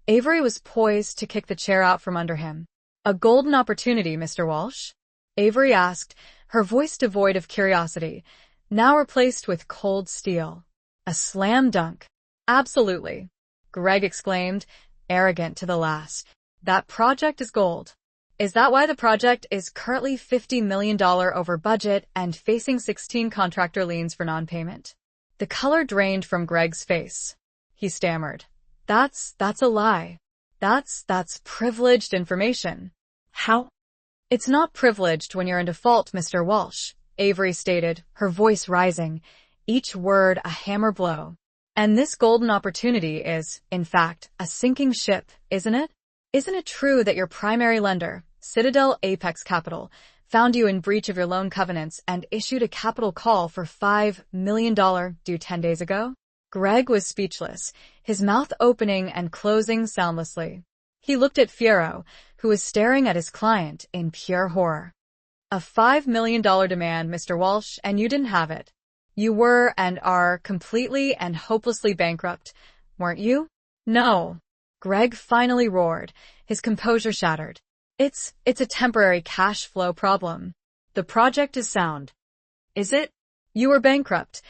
Avery was poised to kick the chair out from under him. A golden opportunity, Mr. Walsh? Avery asked, her voice devoid of curiosity, now replaced with cold steel. A slam dunk. Absolutely. Greg exclaimed, arrogant to the last. That project is gold. Is that why the project is currently $50 million over budget and facing 16 contractor liens for non-payment? The color drained from Greg's face. He stammered. That's a lie. That's privileged information. How? It's not privileged when you're in default, Mr. Walsh, Avery stated, her voice rising, each word a hammer blow. And this golden opportunity is, in fact, a sinking ship, isn't it? Isn't it true that your primary lender, Citadel Apex Capital, found you in breach of your loan covenants and issued a capital call for $5 million due 10 days ago? Greg was speechless, his mouth opening and closing soundlessly. He looked at Fierro, who was staring at his client in pure horror. A $5 million demand, Mr. Walsh, and you didn't have it. You were and are completely and hopelessly bankrupt, weren't you? No. Greg finally roared, his composure shattered. It's a temporary cash flow problem. The project is sound. Is it? You were bankrupt.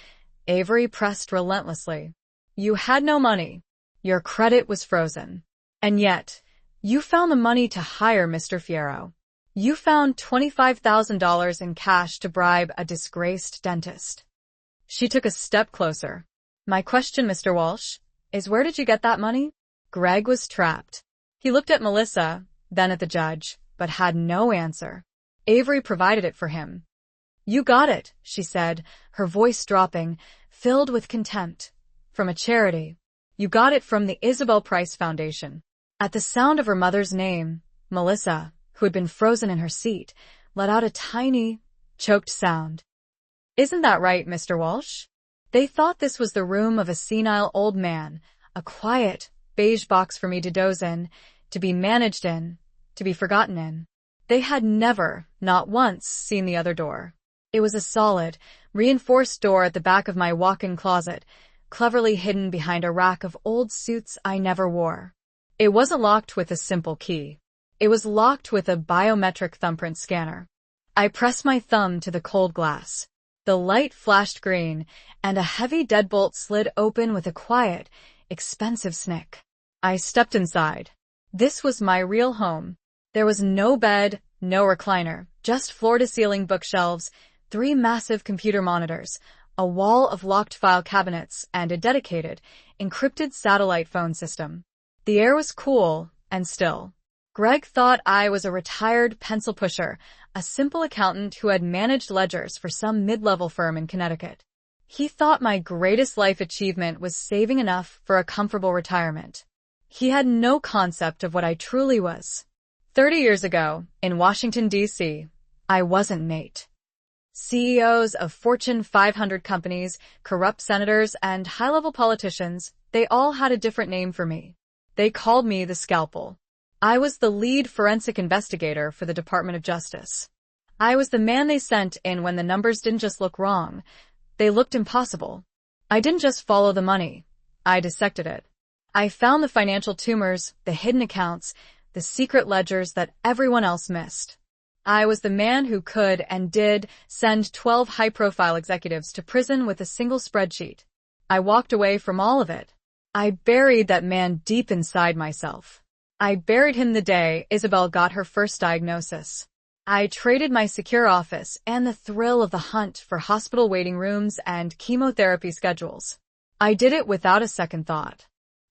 Avery pressed relentlessly. You had no money. Your credit was frozen. And yet, you found the money to hire Mr. Fierro. You found $25,000 in cash to bribe a disgraced dentist. She took a step closer. My question, Mr. Walsh, is where did you get that money? Greg was trapped. He looked at Melissa, then at the judge, but had no answer. Avery provided it for him. You got it, she said, her voice dropping, filled with contempt. From a charity. You got it from the Isabel Price Foundation. At the sound of her mother's name, Melissa, who had been frozen in her seat, let out a tiny, choked sound. Isn't that right, Mr. Walsh? They thought this was the room of a senile old man, a quiet, beige box for me to doze in, to be managed in, to be forgotten in. They had never, not once, seen the other door. It was a solid, reinforced door at the back of my walk-in closet, cleverly hidden behind a rack of old suits I never wore. It wasn't locked with a simple key. It was locked with a biometric thumbprint scanner. I pressed my thumb to the cold glass. The light flashed green, and a heavy deadbolt slid open with a quiet, expensive snick. I stepped inside. This was my real home. There was no bed, no recliner, just floor-to-ceiling bookshelves, 3 massive computer monitors, a wall of locked file cabinets, and a dedicated, encrypted satellite phone system. The air was cool and still. Greg thought I was a retired pencil pusher, a simple accountant who had managed ledgers for some mid-level firm in Connecticut. He thought my greatest life achievement was saving enough for a comfortable retirement. He had no concept of what I truly was. 30 years ago, in Washington, D.C., I wasn't Nate. CEOs of Fortune 500 companies, corrupt senators, and high-level politicians, they all had a different name for me. They called me the Scalpel. I was the lead forensic investigator for the Department of Justice. I was the man they sent in when the numbers didn't just look wrong, they looked impossible. I didn't just follow the money. I dissected it. I found the financial tumors, the hidden accounts, the secret ledgers that everyone else missed. I was the man who could and did send 12 high-profile executives to prison with a single spreadsheet. I walked away from all of it. I buried that man deep inside myself. I buried him the day Isabel got her first diagnosis. I traded my secure office and the thrill of the hunt for hospital waiting rooms and chemotherapy schedules. I did it without a second thought.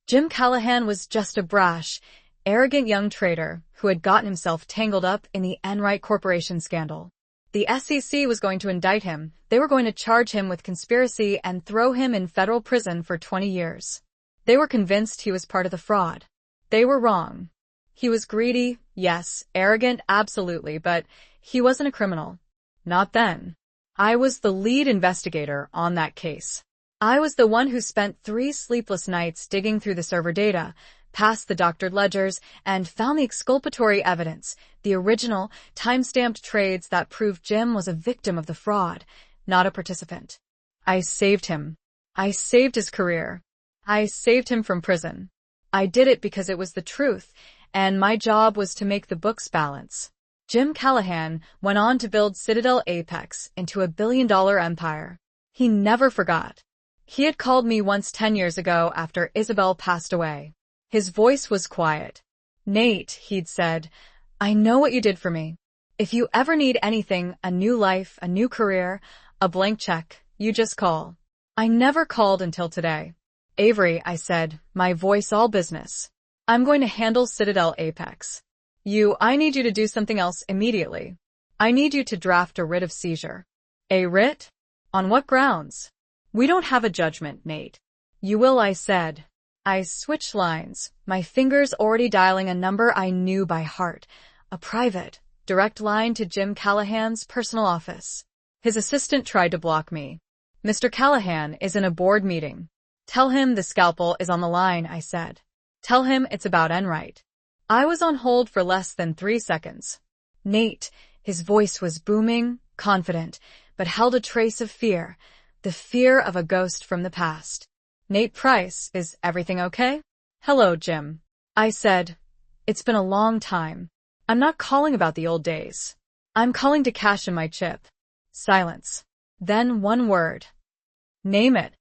Jim Callahan was just a brash, arrogant young trader who had gotten himself tangled up in the Enright Corporation scandal. The SEC was going to indict him. They were going to charge him with conspiracy and throw him in federal prison for 20 years. They were convinced he was part of the fraud. They were wrong. He was greedy, yes, arrogant, absolutely, but he wasn't a criminal. Not then. I was the lead investigator on that case. I was the one who spent 3 sleepless nights digging through the server data, passed the doctored ledgers, and found the exculpatory evidence, the original, time-stamped trades that proved Jim was a victim of the fraud, not a participant. I saved him. I saved his career. I saved him from prison. I did it because it was the truth, and my job was to make the books balance. Jim Callahan went on to build Citadel Apex into a billion-dollar empire. He never forgot. He had called me once 10 years ago after Isabel passed away. His voice was quiet. "Nate," he'd said, "I know what you did for me. If you ever need anything, a new life, a new career, a blank check, you just call." I never called until today. "Avery," I said, my voice all business, "I'm going to handle Citadel Apex. I need you to do something else immediately. I need you to draft a writ of seizure." "A writ? On what grounds?" "We don't have a judgment, Nate." "You will," I said. I switched lines, my fingers already dialing a number I knew by heart, a private, direct line to Jim Callahan's personal office. His assistant tried to block me. "Mr. Callahan is in a board meeting. Tell him the Scalpel is on the line," I said. "Tell him it's about Enright." I was on hold for less than 3 seconds. "Nate," his voice was booming, confident, but held a trace of fear, the fear of a ghost from the past. "Nate Price, is everything okay?" "Hello, Jim," I said. "It's been a long time. I'm not calling about the old days. I'm calling to cash in my chip." Silence. Then one word. "Name it."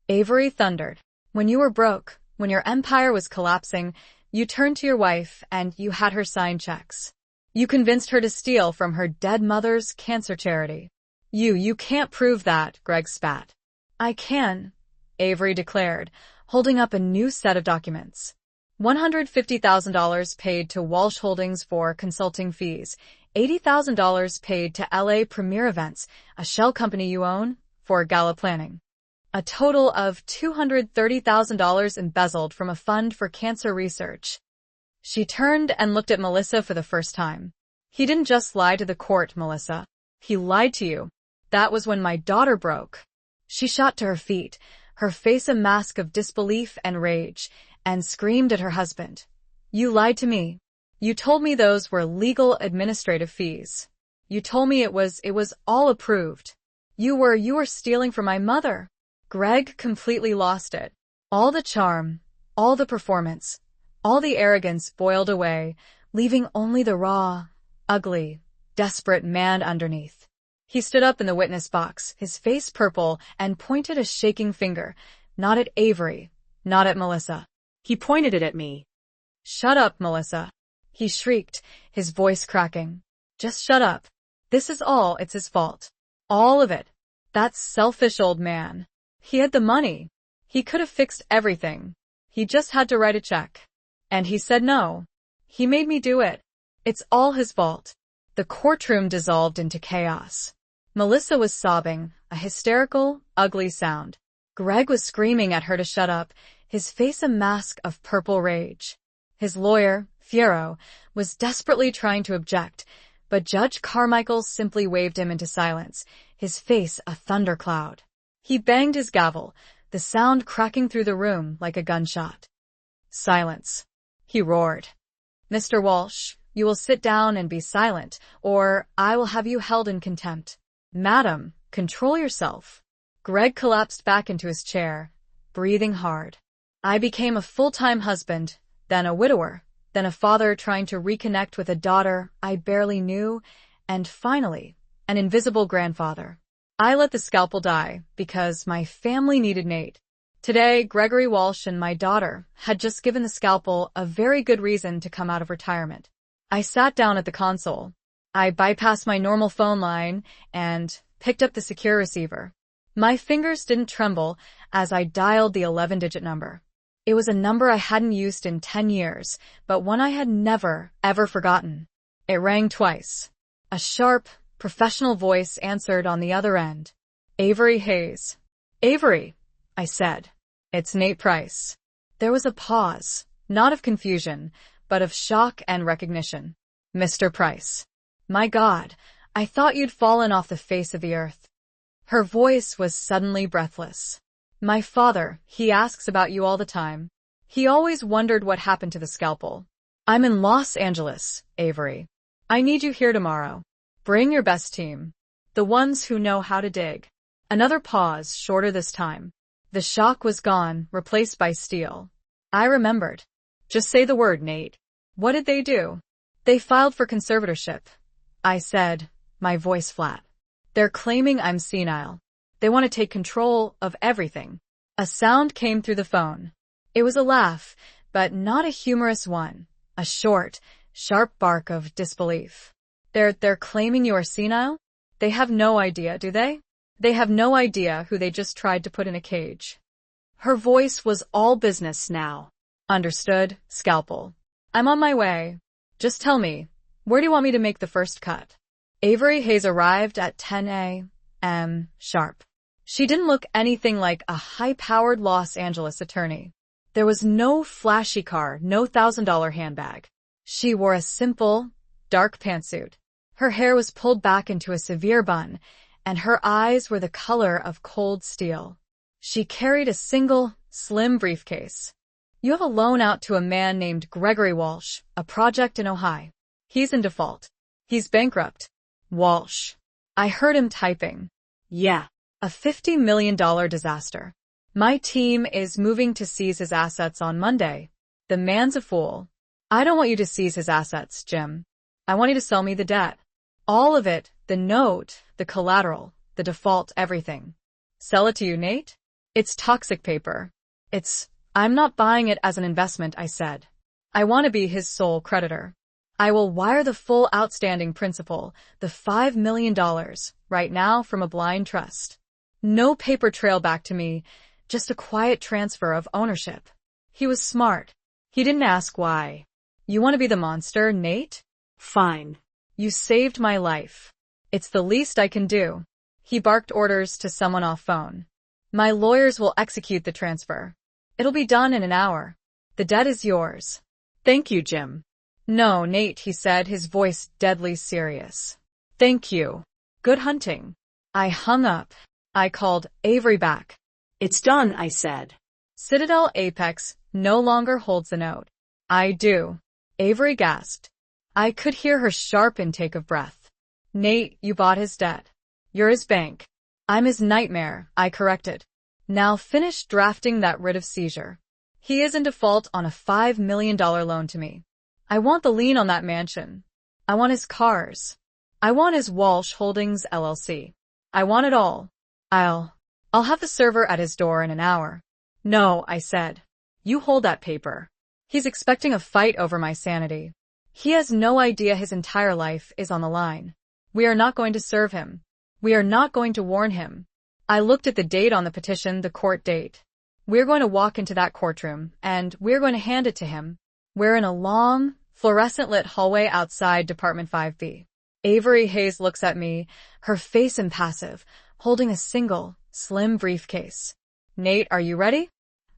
Avery thundered. "When you were broke, when your empire was collapsing, you turned to your wife and you had her sign checks. You convinced her to steal from her dead mother's cancer charity." You can't prove that," Greg spat. "I can," Avery declared, holding up a new set of documents. $150,000 paid to Walsh Holdings for consulting fees, $80,000 paid to LA Premier Events, a shell company you own, for gala planning. A total of $230,000 embezzled from a fund for cancer research. She turned and looked at Melissa for the first time. "He didn't just lie to the court, Melissa. He lied to you. That was when my daughter broke." She shot to her feet, her face a mask of disbelief and rage, and screamed at her husband. "You lied to me. You told me those were legal administrative fees. You told me it was all approved. You were stealing from my mother." Greg completely lost it. All the charm, all the performance, all the arrogance boiled away, leaving only the raw, ugly, desperate man underneath. He stood up in the witness box, his face purple, and pointed a shaking finger, not at Avery, not at Melissa. He pointed it at me. "Shut up, Melissa," he shrieked, his voice cracking. "Just shut up. It's his fault. All of it. That selfish old man. He had the money. He could have fixed everything. He just had to write a check. And he said no. He made me do it. It's all his fault." The courtroom dissolved into chaos. Melissa was sobbing, a hysterical, ugly sound. Greg was screaming at her to shut up, his face a mask of purple rage. His lawyer, Fiero, was desperately trying to object, but Judge Carmichael simply waved him into silence, his face a thundercloud. He banged his gavel, the sound cracking through the room like a gunshot. "Silence," he roared. "Mr. Walsh, you will sit down and be silent, or I will have you held in contempt." "Madam, control yourself." Greg collapsed back into his chair, breathing hard. "I became a full-time husband, then a widower, then a father trying to reconnect with a daughter I barely knew, And finally, an invisible grandfather. I let the scalpel die because my family needed Nate. Today, Gregory Walsh and my daughter had just given the scalpel a very good reason to come out of retirement. I sat down at the console. I bypassed my normal phone line and picked up the secure receiver. My fingers didn't tremble as I dialed the 11-digit number. It was a number I hadn't used in 10 years, but one I had never, ever forgotten. It rang twice. A sharp, professional voice answered on the other end. Avery Hayes. Avery, I said. It's Nate Price. There was a pause, not of confusion, but of shock and recognition. Mr. Price. My God, I thought you'd fallen off the face of the earth. Her voice was suddenly breathless. My father, he asks about you all the time. He always wondered what happened to the scalpel. I'm in Los Angeles, Avery. I need you here tomorrow. Bring your best team. The ones who know how to dig. Another pause, shorter this time. The shock was gone, replaced by steel. I remembered. Just say the word, Nate. What did they do? They filed for conservatorship. I said, my voice flat. They're claiming I'm senile. They want to take control of everything. A sound came through the phone. It was a laugh, but not a humorous one. A short, sharp bark of disbelief. They're claiming you are senile? They have no idea, do they? They have no idea who they just tried to put in a cage. Her voice was all business now. Understood, Scalpel. I'm on my way. Just tell me, where do you want me to make the first cut? Avery Hayes arrived at 10 a.m. sharp. She didn't look anything like a high-powered Los Angeles attorney. There was no flashy car, no $1,000 handbag. She wore a simple, dark pantsuit. Her hair was pulled back into a severe bun, and her eyes were the color of cold steel. She carried a single, slim briefcase. You have a loan out to a man named Gregory Walsh, a project in Ohio. He's in default. He's bankrupt. Walsh. I heard him typing. Yeah. A $50 million disaster. My team is moving to seize his assets on Monday. The man's a fool. I don't want you to seize his assets, Jim. I want you to sell me the debt. All of it, the note, the collateral, the default, everything. Sell it to you, Nate? It's toxic paper. I'm not buying it as an investment, I said. I want to be his sole creditor. I will wire the full outstanding principal, the $5 million, right now from a blind trust. No paper trail back to me, just a quiet transfer of ownership. He was smart. He didn't ask why. You want to be the monster, Nate? Fine. You saved my life. It's the least I can do. He barked orders to someone off phone. My lawyers will execute the transfer. It'll be done in an hour. The debt is yours. Thank you, Jim. No, Nate, he said, his voice deadly serious. Thank you. Good hunting. I hung up. I called Avery back. It's done, I said. Citadel Apex no longer holds the note. I do. Avery gasped. I could hear her sharp intake of breath. Nate, you bought his debt. You're his bank. I'm his nightmare, I corrected. Now finish drafting that writ of seizure. He is in default on a $5 million loan to me. I want the lien on that mansion. I want his cars. I want his Walsh Holdings LLC. I want it all. I'll have the server at his door in an hour. No, I said. You hold that paper. He's expecting a fight over my sanity. He has no idea his entire life is on the line. We are not going to serve him. We are not going to warn him. I looked at the date on the petition, the court date. We're going to walk into that courtroom, and we're going to hand it to him. We're in a long, fluorescent-lit hallway outside Department 5B. Avery Hayes looks at me, her face impassive, holding a single, slim briefcase. Nate, are you ready?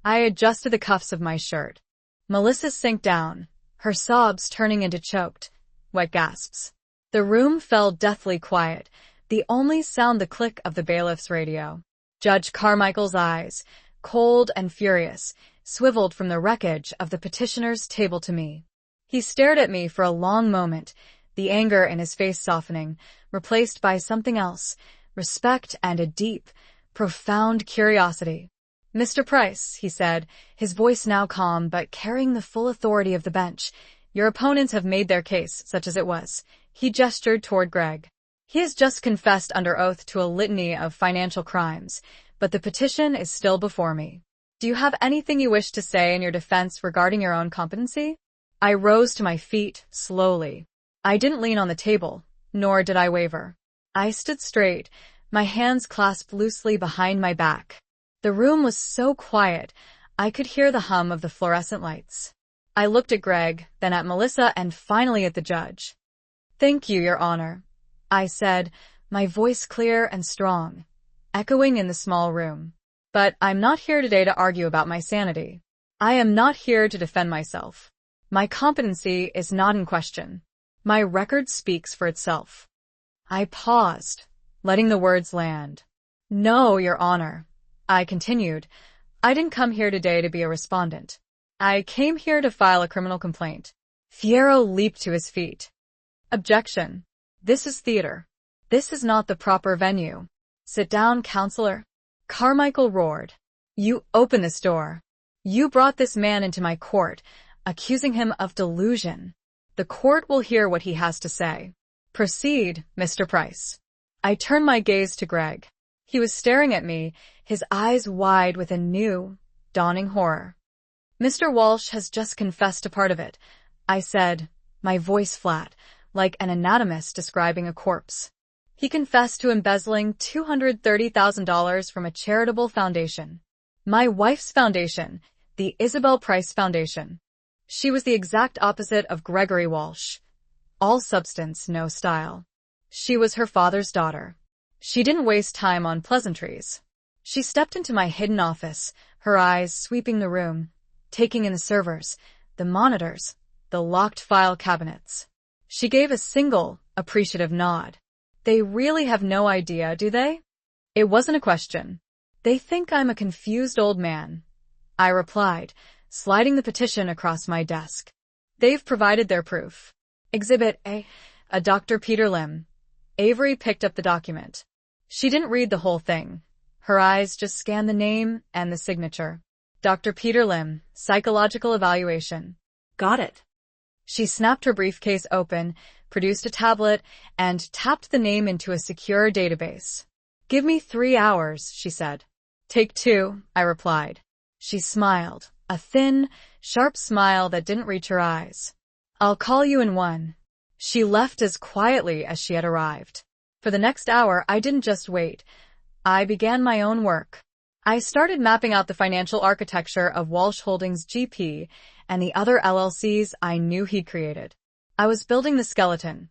I adjusted the cuffs of my shirt. Melissa sank down, her sobs turning into choked, wet gasps. The room fell deathly quiet, the only sound the click of the bailiff's radio. Judge Carmichael's eyes, cold and furious, swiveled from the wreckage of the petitioner's table to me. He stared at me for a long moment, the anger in his face softening, replaced by something else, respect and a deep, profound curiosity. Mr. Price, he said, his voice now calm but carrying the full authority of the bench, Your opponents have made their case, such as it was. He gestured toward Greg. He has just confessed under oath to a litany of financial crimes, but the petition is still before me. Do you have anything you wish to say in your defense regarding your own competency? I rose to my feet, slowly. I didn't lean on the table, nor did I waver. I stood straight, my hands clasped loosely behind my back. The room was so quiet, I could hear the hum of the fluorescent lights. I looked at Greg, then at Melissa, and finally at the judge. "Thank you, Your Honor," I said, my voice clear and strong, echoing in the small room. "But I'm not here today to argue about my sanity. I am not here to defend myself. My competency is not in question. My record speaks for itself." I paused, letting the words land. "No, Your Honor," I continued. "I didn't come here today to be a respondent. I came here to file a criminal complaint." Fierro leaped to his feet. "Objection. This is theater. This is not the proper venue. Sit down, counselor." Carmichael roared. "You open this door. You brought this man into my court, accusing him of delusion. The court will hear what he has to say. Proceed, Mr. Price." I turned my gaze to Greg. He was staring at me, his eyes wide with a new, dawning horror. "Mr. Walsh has just confessed to part of it," I said, my voice flat, like an anatomist describing a corpse. "He confessed to embezzling $230,000 from a charitable foundation. My wife's foundation, the Isabel Price Foundation. She was the exact opposite of Gregory Walsh. All substance, no style. She was her father's daughter. She didn't waste time on pleasantries. She stepped into my hidden office, her eyes sweeping the room, taking in the servers, the monitors, the locked file cabinets. She gave a single, appreciative nod. They really have no idea, do they? It wasn't a question. They think I'm a confused old man, I replied, sliding the petition across my desk. They've provided their proof. Exhibit A Dr. Peter Lim. Avery picked up the document. She didn't read the whole thing. Her eyes just scanned the name and the signature. Dr. Peter Lim, psychological evaluation. Got it. She snapped her briefcase open, produced a tablet, and tapped the name into a secure database. "Give me 3 hours," she said. "Take 2, I replied. She smiled, a thin, sharp smile that didn't reach her eyes. "I'll call you in 1. She left as quietly as she had arrived. For the next hour, I didn't just wait. I began my own work. I started mapping out the financial architecture of Walsh Holdings GP and the other LLCs I knew he'd created. I was building the skeleton.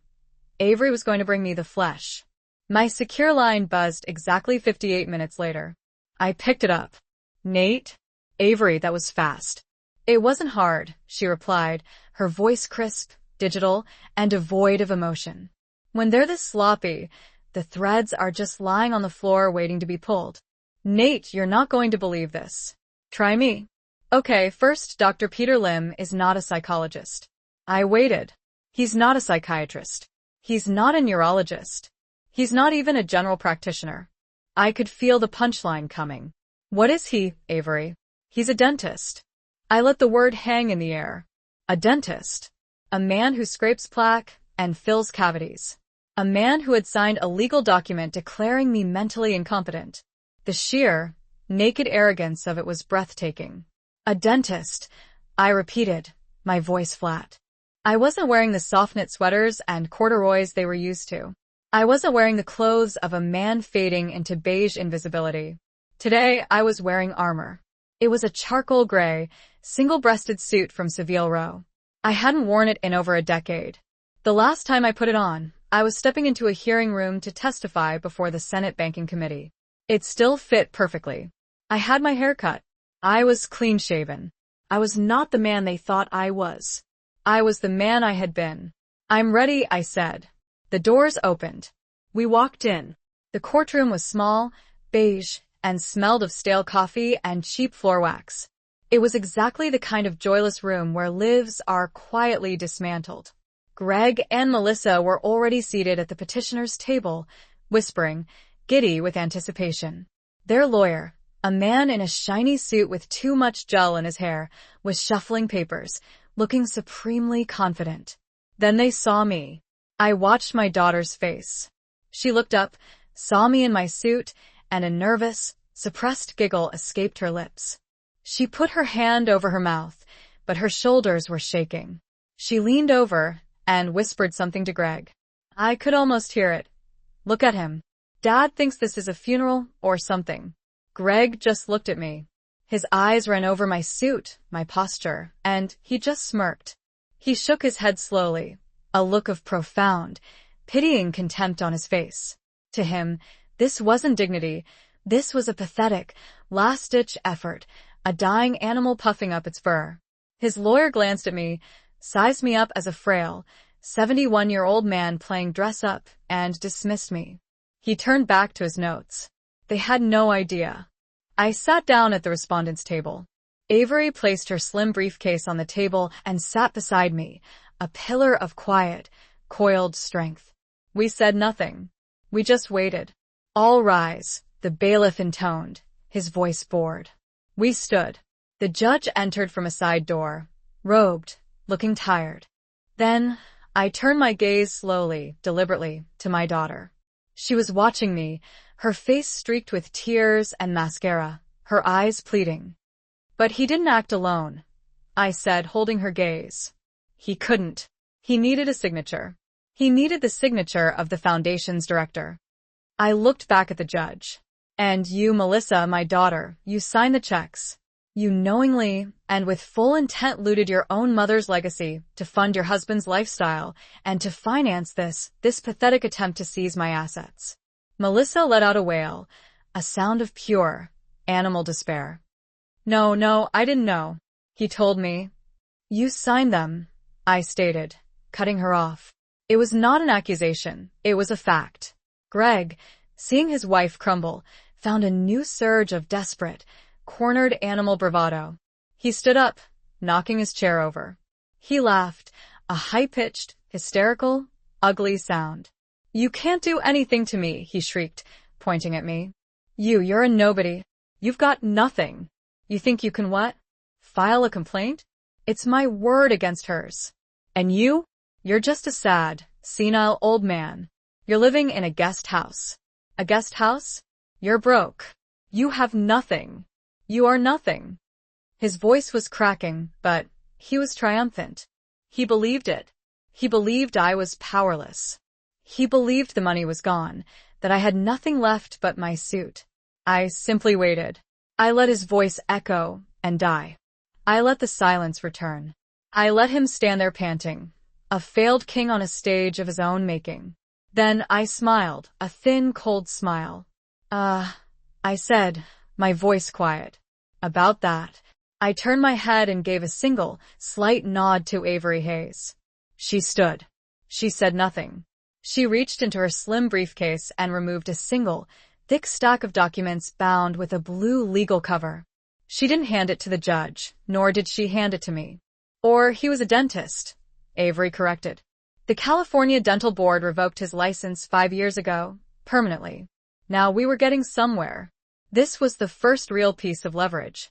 Avery was going to bring me the flesh. My secure line buzzed exactly 58 minutes later. I picked it up. "Nate?" "Avery, that was fast." "It wasn't hard," she replied, her voice crisp, digital, and devoid of emotion. "When they're this sloppy, the threads are just lying on the floor waiting to be pulled. Nate, you're not going to believe this. Try me." "Okay, first, Dr. Peter Lim is not a psychologist." I waited. "He's not a psychiatrist. He's not a neurologist. He's not even a general practitioner." I could feel the punchline coming. "What is he, Avery?" "He's a dentist." I let the word hang in the air. A dentist. A man who scrapes plaque and fills cavities. A man who had signed a legal document declaring me mentally incompetent. The sheer, naked arrogance of it was breathtaking. "A dentist," I repeated, my voice flat. I wasn't wearing the soft-knit sweaters and corduroys they were used to. I wasn't wearing the clothes of a man fading into beige invisibility. Today, I was wearing armor. It was a charcoal gray, single-breasted suit from Savile Row. I hadn't worn it in over a decade. The last time I put it on, I was stepping into a hearing room to testify before the Senate Banking Committee. It still fit perfectly. I had my hair cut. I was clean-shaven. I was not the man they thought I was. I was the man I had been. "I'm ready," I said. The doors opened. We walked in. The courtroom was small, beige, and smelled of stale coffee and cheap floor wax. It was exactly the kind of joyless room where lives are quietly dismantled. Greg and Melissa were already seated at the petitioner's table, whispering, giddy with anticipation. Their lawyer, a man in a shiny suit with too much gel in his hair, was shuffling papers, looking supremely confident. Then they saw me. I watched my daughter's face. She looked up, saw me in my suit, and a nervous, suppressed giggle escaped her lips. She put her hand over her mouth, but her shoulders were shaking. She leaned over and whispered something to Greg. I could almost hear it. Look at him. Dad thinks this is a funeral or something. Greg just looked at me. His eyes ran over my suit, my posture, and he just smirked. He shook his head slowly, a look of profound, pitying contempt on his face. To him, this wasn't dignity. This was a pathetic, last-ditch effort, a dying animal puffing up its fur. His lawyer glanced at me, sized me up as a frail, 71-year-old man playing dress-up, and dismissed me. He turned back to his notes. They had no idea. I sat down at the respondent's table. Avery placed her slim briefcase on the table and sat beside me, a pillar of quiet, coiled strength. We said nothing. We just waited. All rise, the bailiff intoned, his voice bored. We stood. The judge entered from a side door, robed, looking tired. Then, I turned my gaze slowly, deliberately, to my daughter. She was watching me, her face streaked with tears and mascara, her eyes pleading. But he didn't act alone, I said, holding her gaze. He couldn't. He needed a signature. He needed the signature of the foundation's director. I looked back at the judge. And you, Melissa, my daughter, you signed the checks. You knowingly and with full intent looted your own mother's legacy to fund your husband's lifestyle and to finance this pathetic attempt to seize my assets. Melissa let out a wail, a sound of pure, animal despair. No, I didn't know. He told me. You signed them, I stated, cutting her off. It was not an accusation, it was a fact. Greg, seeing his wife crumble, found a new surge of desperate, cornered animal bravado. He stood up, knocking his chair over. He laughed, a high-pitched, hysterical, ugly sound. You can't do anything to me, he shrieked, pointing at me. You're a nobody. You've got nothing. You think you can what? File a complaint? It's my word against hers. And you're just a sad, senile old man. You're living in a guest house. A guest house? You're broke. You have nothing. You are nothing. His voice was cracking, but he was triumphant. He believed it. He believed I was powerless. He believed the money was gone, that I had nothing left but my suit. I simply waited. I let his voice echo and die. I let the silence return. I let him stand there panting, a failed king on a stage of his own making. Then I smiled, a thin, cold smile. I said, my voice quiet. About that. I turned my head and gave a single, slight nod to Avery Hayes. She stood. She said nothing. She reached into her slim briefcase and removed a single, thick stack of documents bound with a blue legal cover. She didn't hand it to the judge, nor did she hand it to me. Or he was a dentist, Avery corrected. The California Dental Board revoked his license 5 years ago, permanently. Now we were getting somewhere. This was the first real piece of leverage.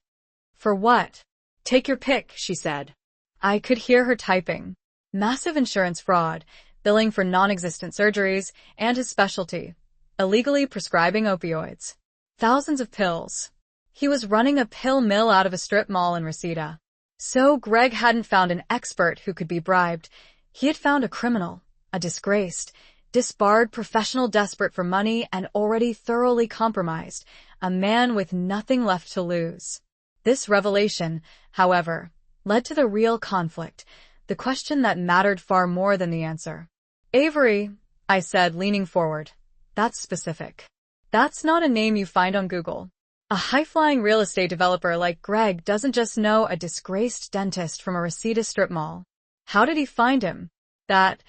For what? Take your pick, she said. I could hear her typing. Massive insurance fraud, billing for non-existent surgeries, and his specialty, illegally prescribing opioids. Thousands of pills. He was running a pill mill out of a strip mall in Reseda. So Greg hadn't found an expert who could be bribed. He had found a criminal, a disgraced, disbarred professional desperate for money and already thoroughly compromised, a man with nothing left to lose. This revelation, however, led to the real conflict, the question that mattered far more than the answer. Avery, I said, leaning forward. That's specific. That's not a name you find on Google. A high-flying real estate developer like Greg doesn't just know a disgraced dentist from a Reseda strip mall. How did he find him? That,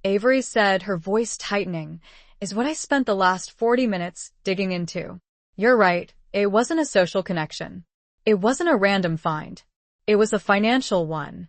Avery said, her voice tightening, is what I spent the last 40 minutes digging into. You're right, it wasn't a social connection. It wasn't a random find. It was a financial one.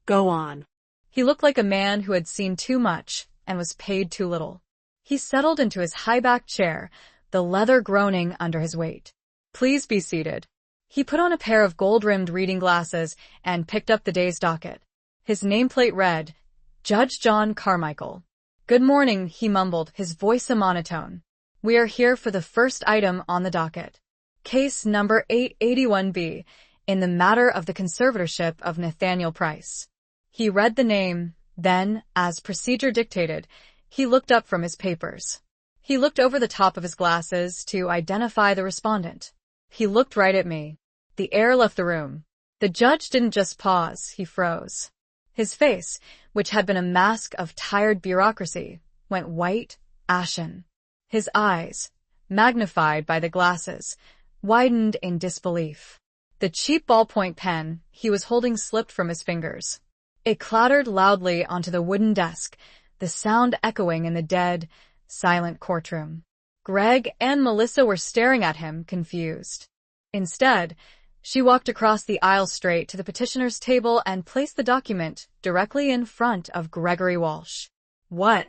Go on. He looked like a man who had seen too much and was paid too little. He settled into his high-backed chair, the leather groaning under his weight. Please be seated. He put on a pair of gold-rimmed reading glasses and picked up the day's docket. His nameplate read, Judge John Carmichael. Good morning, he mumbled, his voice a monotone. We are here for the first item on the docket. Case number 881B, in the matter of the conservatorship of Nathaniel Price. He read the name, then, as procedure dictated, he looked up from his papers. He looked over the top of his glasses to identify the respondent. He looked right at me. The air left the room. The judge didn't just pause, he froze. His face, which had been a mask of tired bureaucracy, went white, ashen. His eyes, magnified by the glasses, widened in disbelief. The cheap ballpoint pen he was holding slipped from his fingers. It clattered loudly onto the wooden desk, the sound echoing in the dead, silent courtroom. Greg and Melissa were staring at him, confused. Instead, she walked across the aisle straight to the petitioner's table and placed the document directly in front of Gregory Walsh. What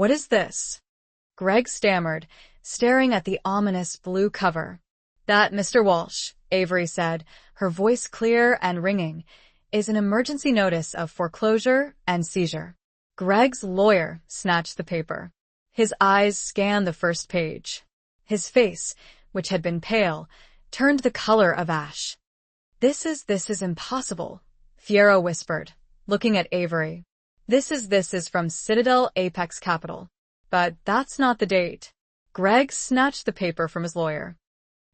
is this? Greg stammered, staring at the ominous blue cover. That, Mr. Walsh, Avery said, her voice clear and ringing, is an emergency notice of foreclosure and seizure. Greg's lawyer snatched the paper. His eyes scanned the first page. His face, which had been pale, turned the color of ash. This is impossible, Fiero whispered, looking at Avery. This is from Citadel Apex Capital. But that's not the date. Greg snatched the paper from his lawyer.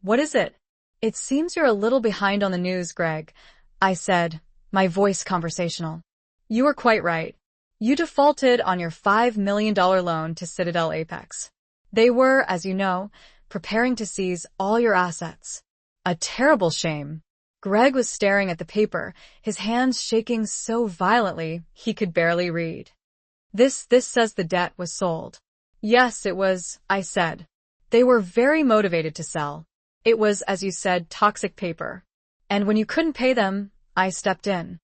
What is it? It seems you're a little behind on the news, Greg, I said, my voice conversational. You were quite right. You defaulted on your $5 million loan to Citadel Apex. They were, as you know, preparing to seize all your assets. A terrible shame. Greg was staring at the paper, his hands shaking so violently he could barely read. This says the debt was sold. Yes, it was, I said. They were very motivated to sell. It was, as you said, toxic paper. And when you couldn't pay them, I stepped in.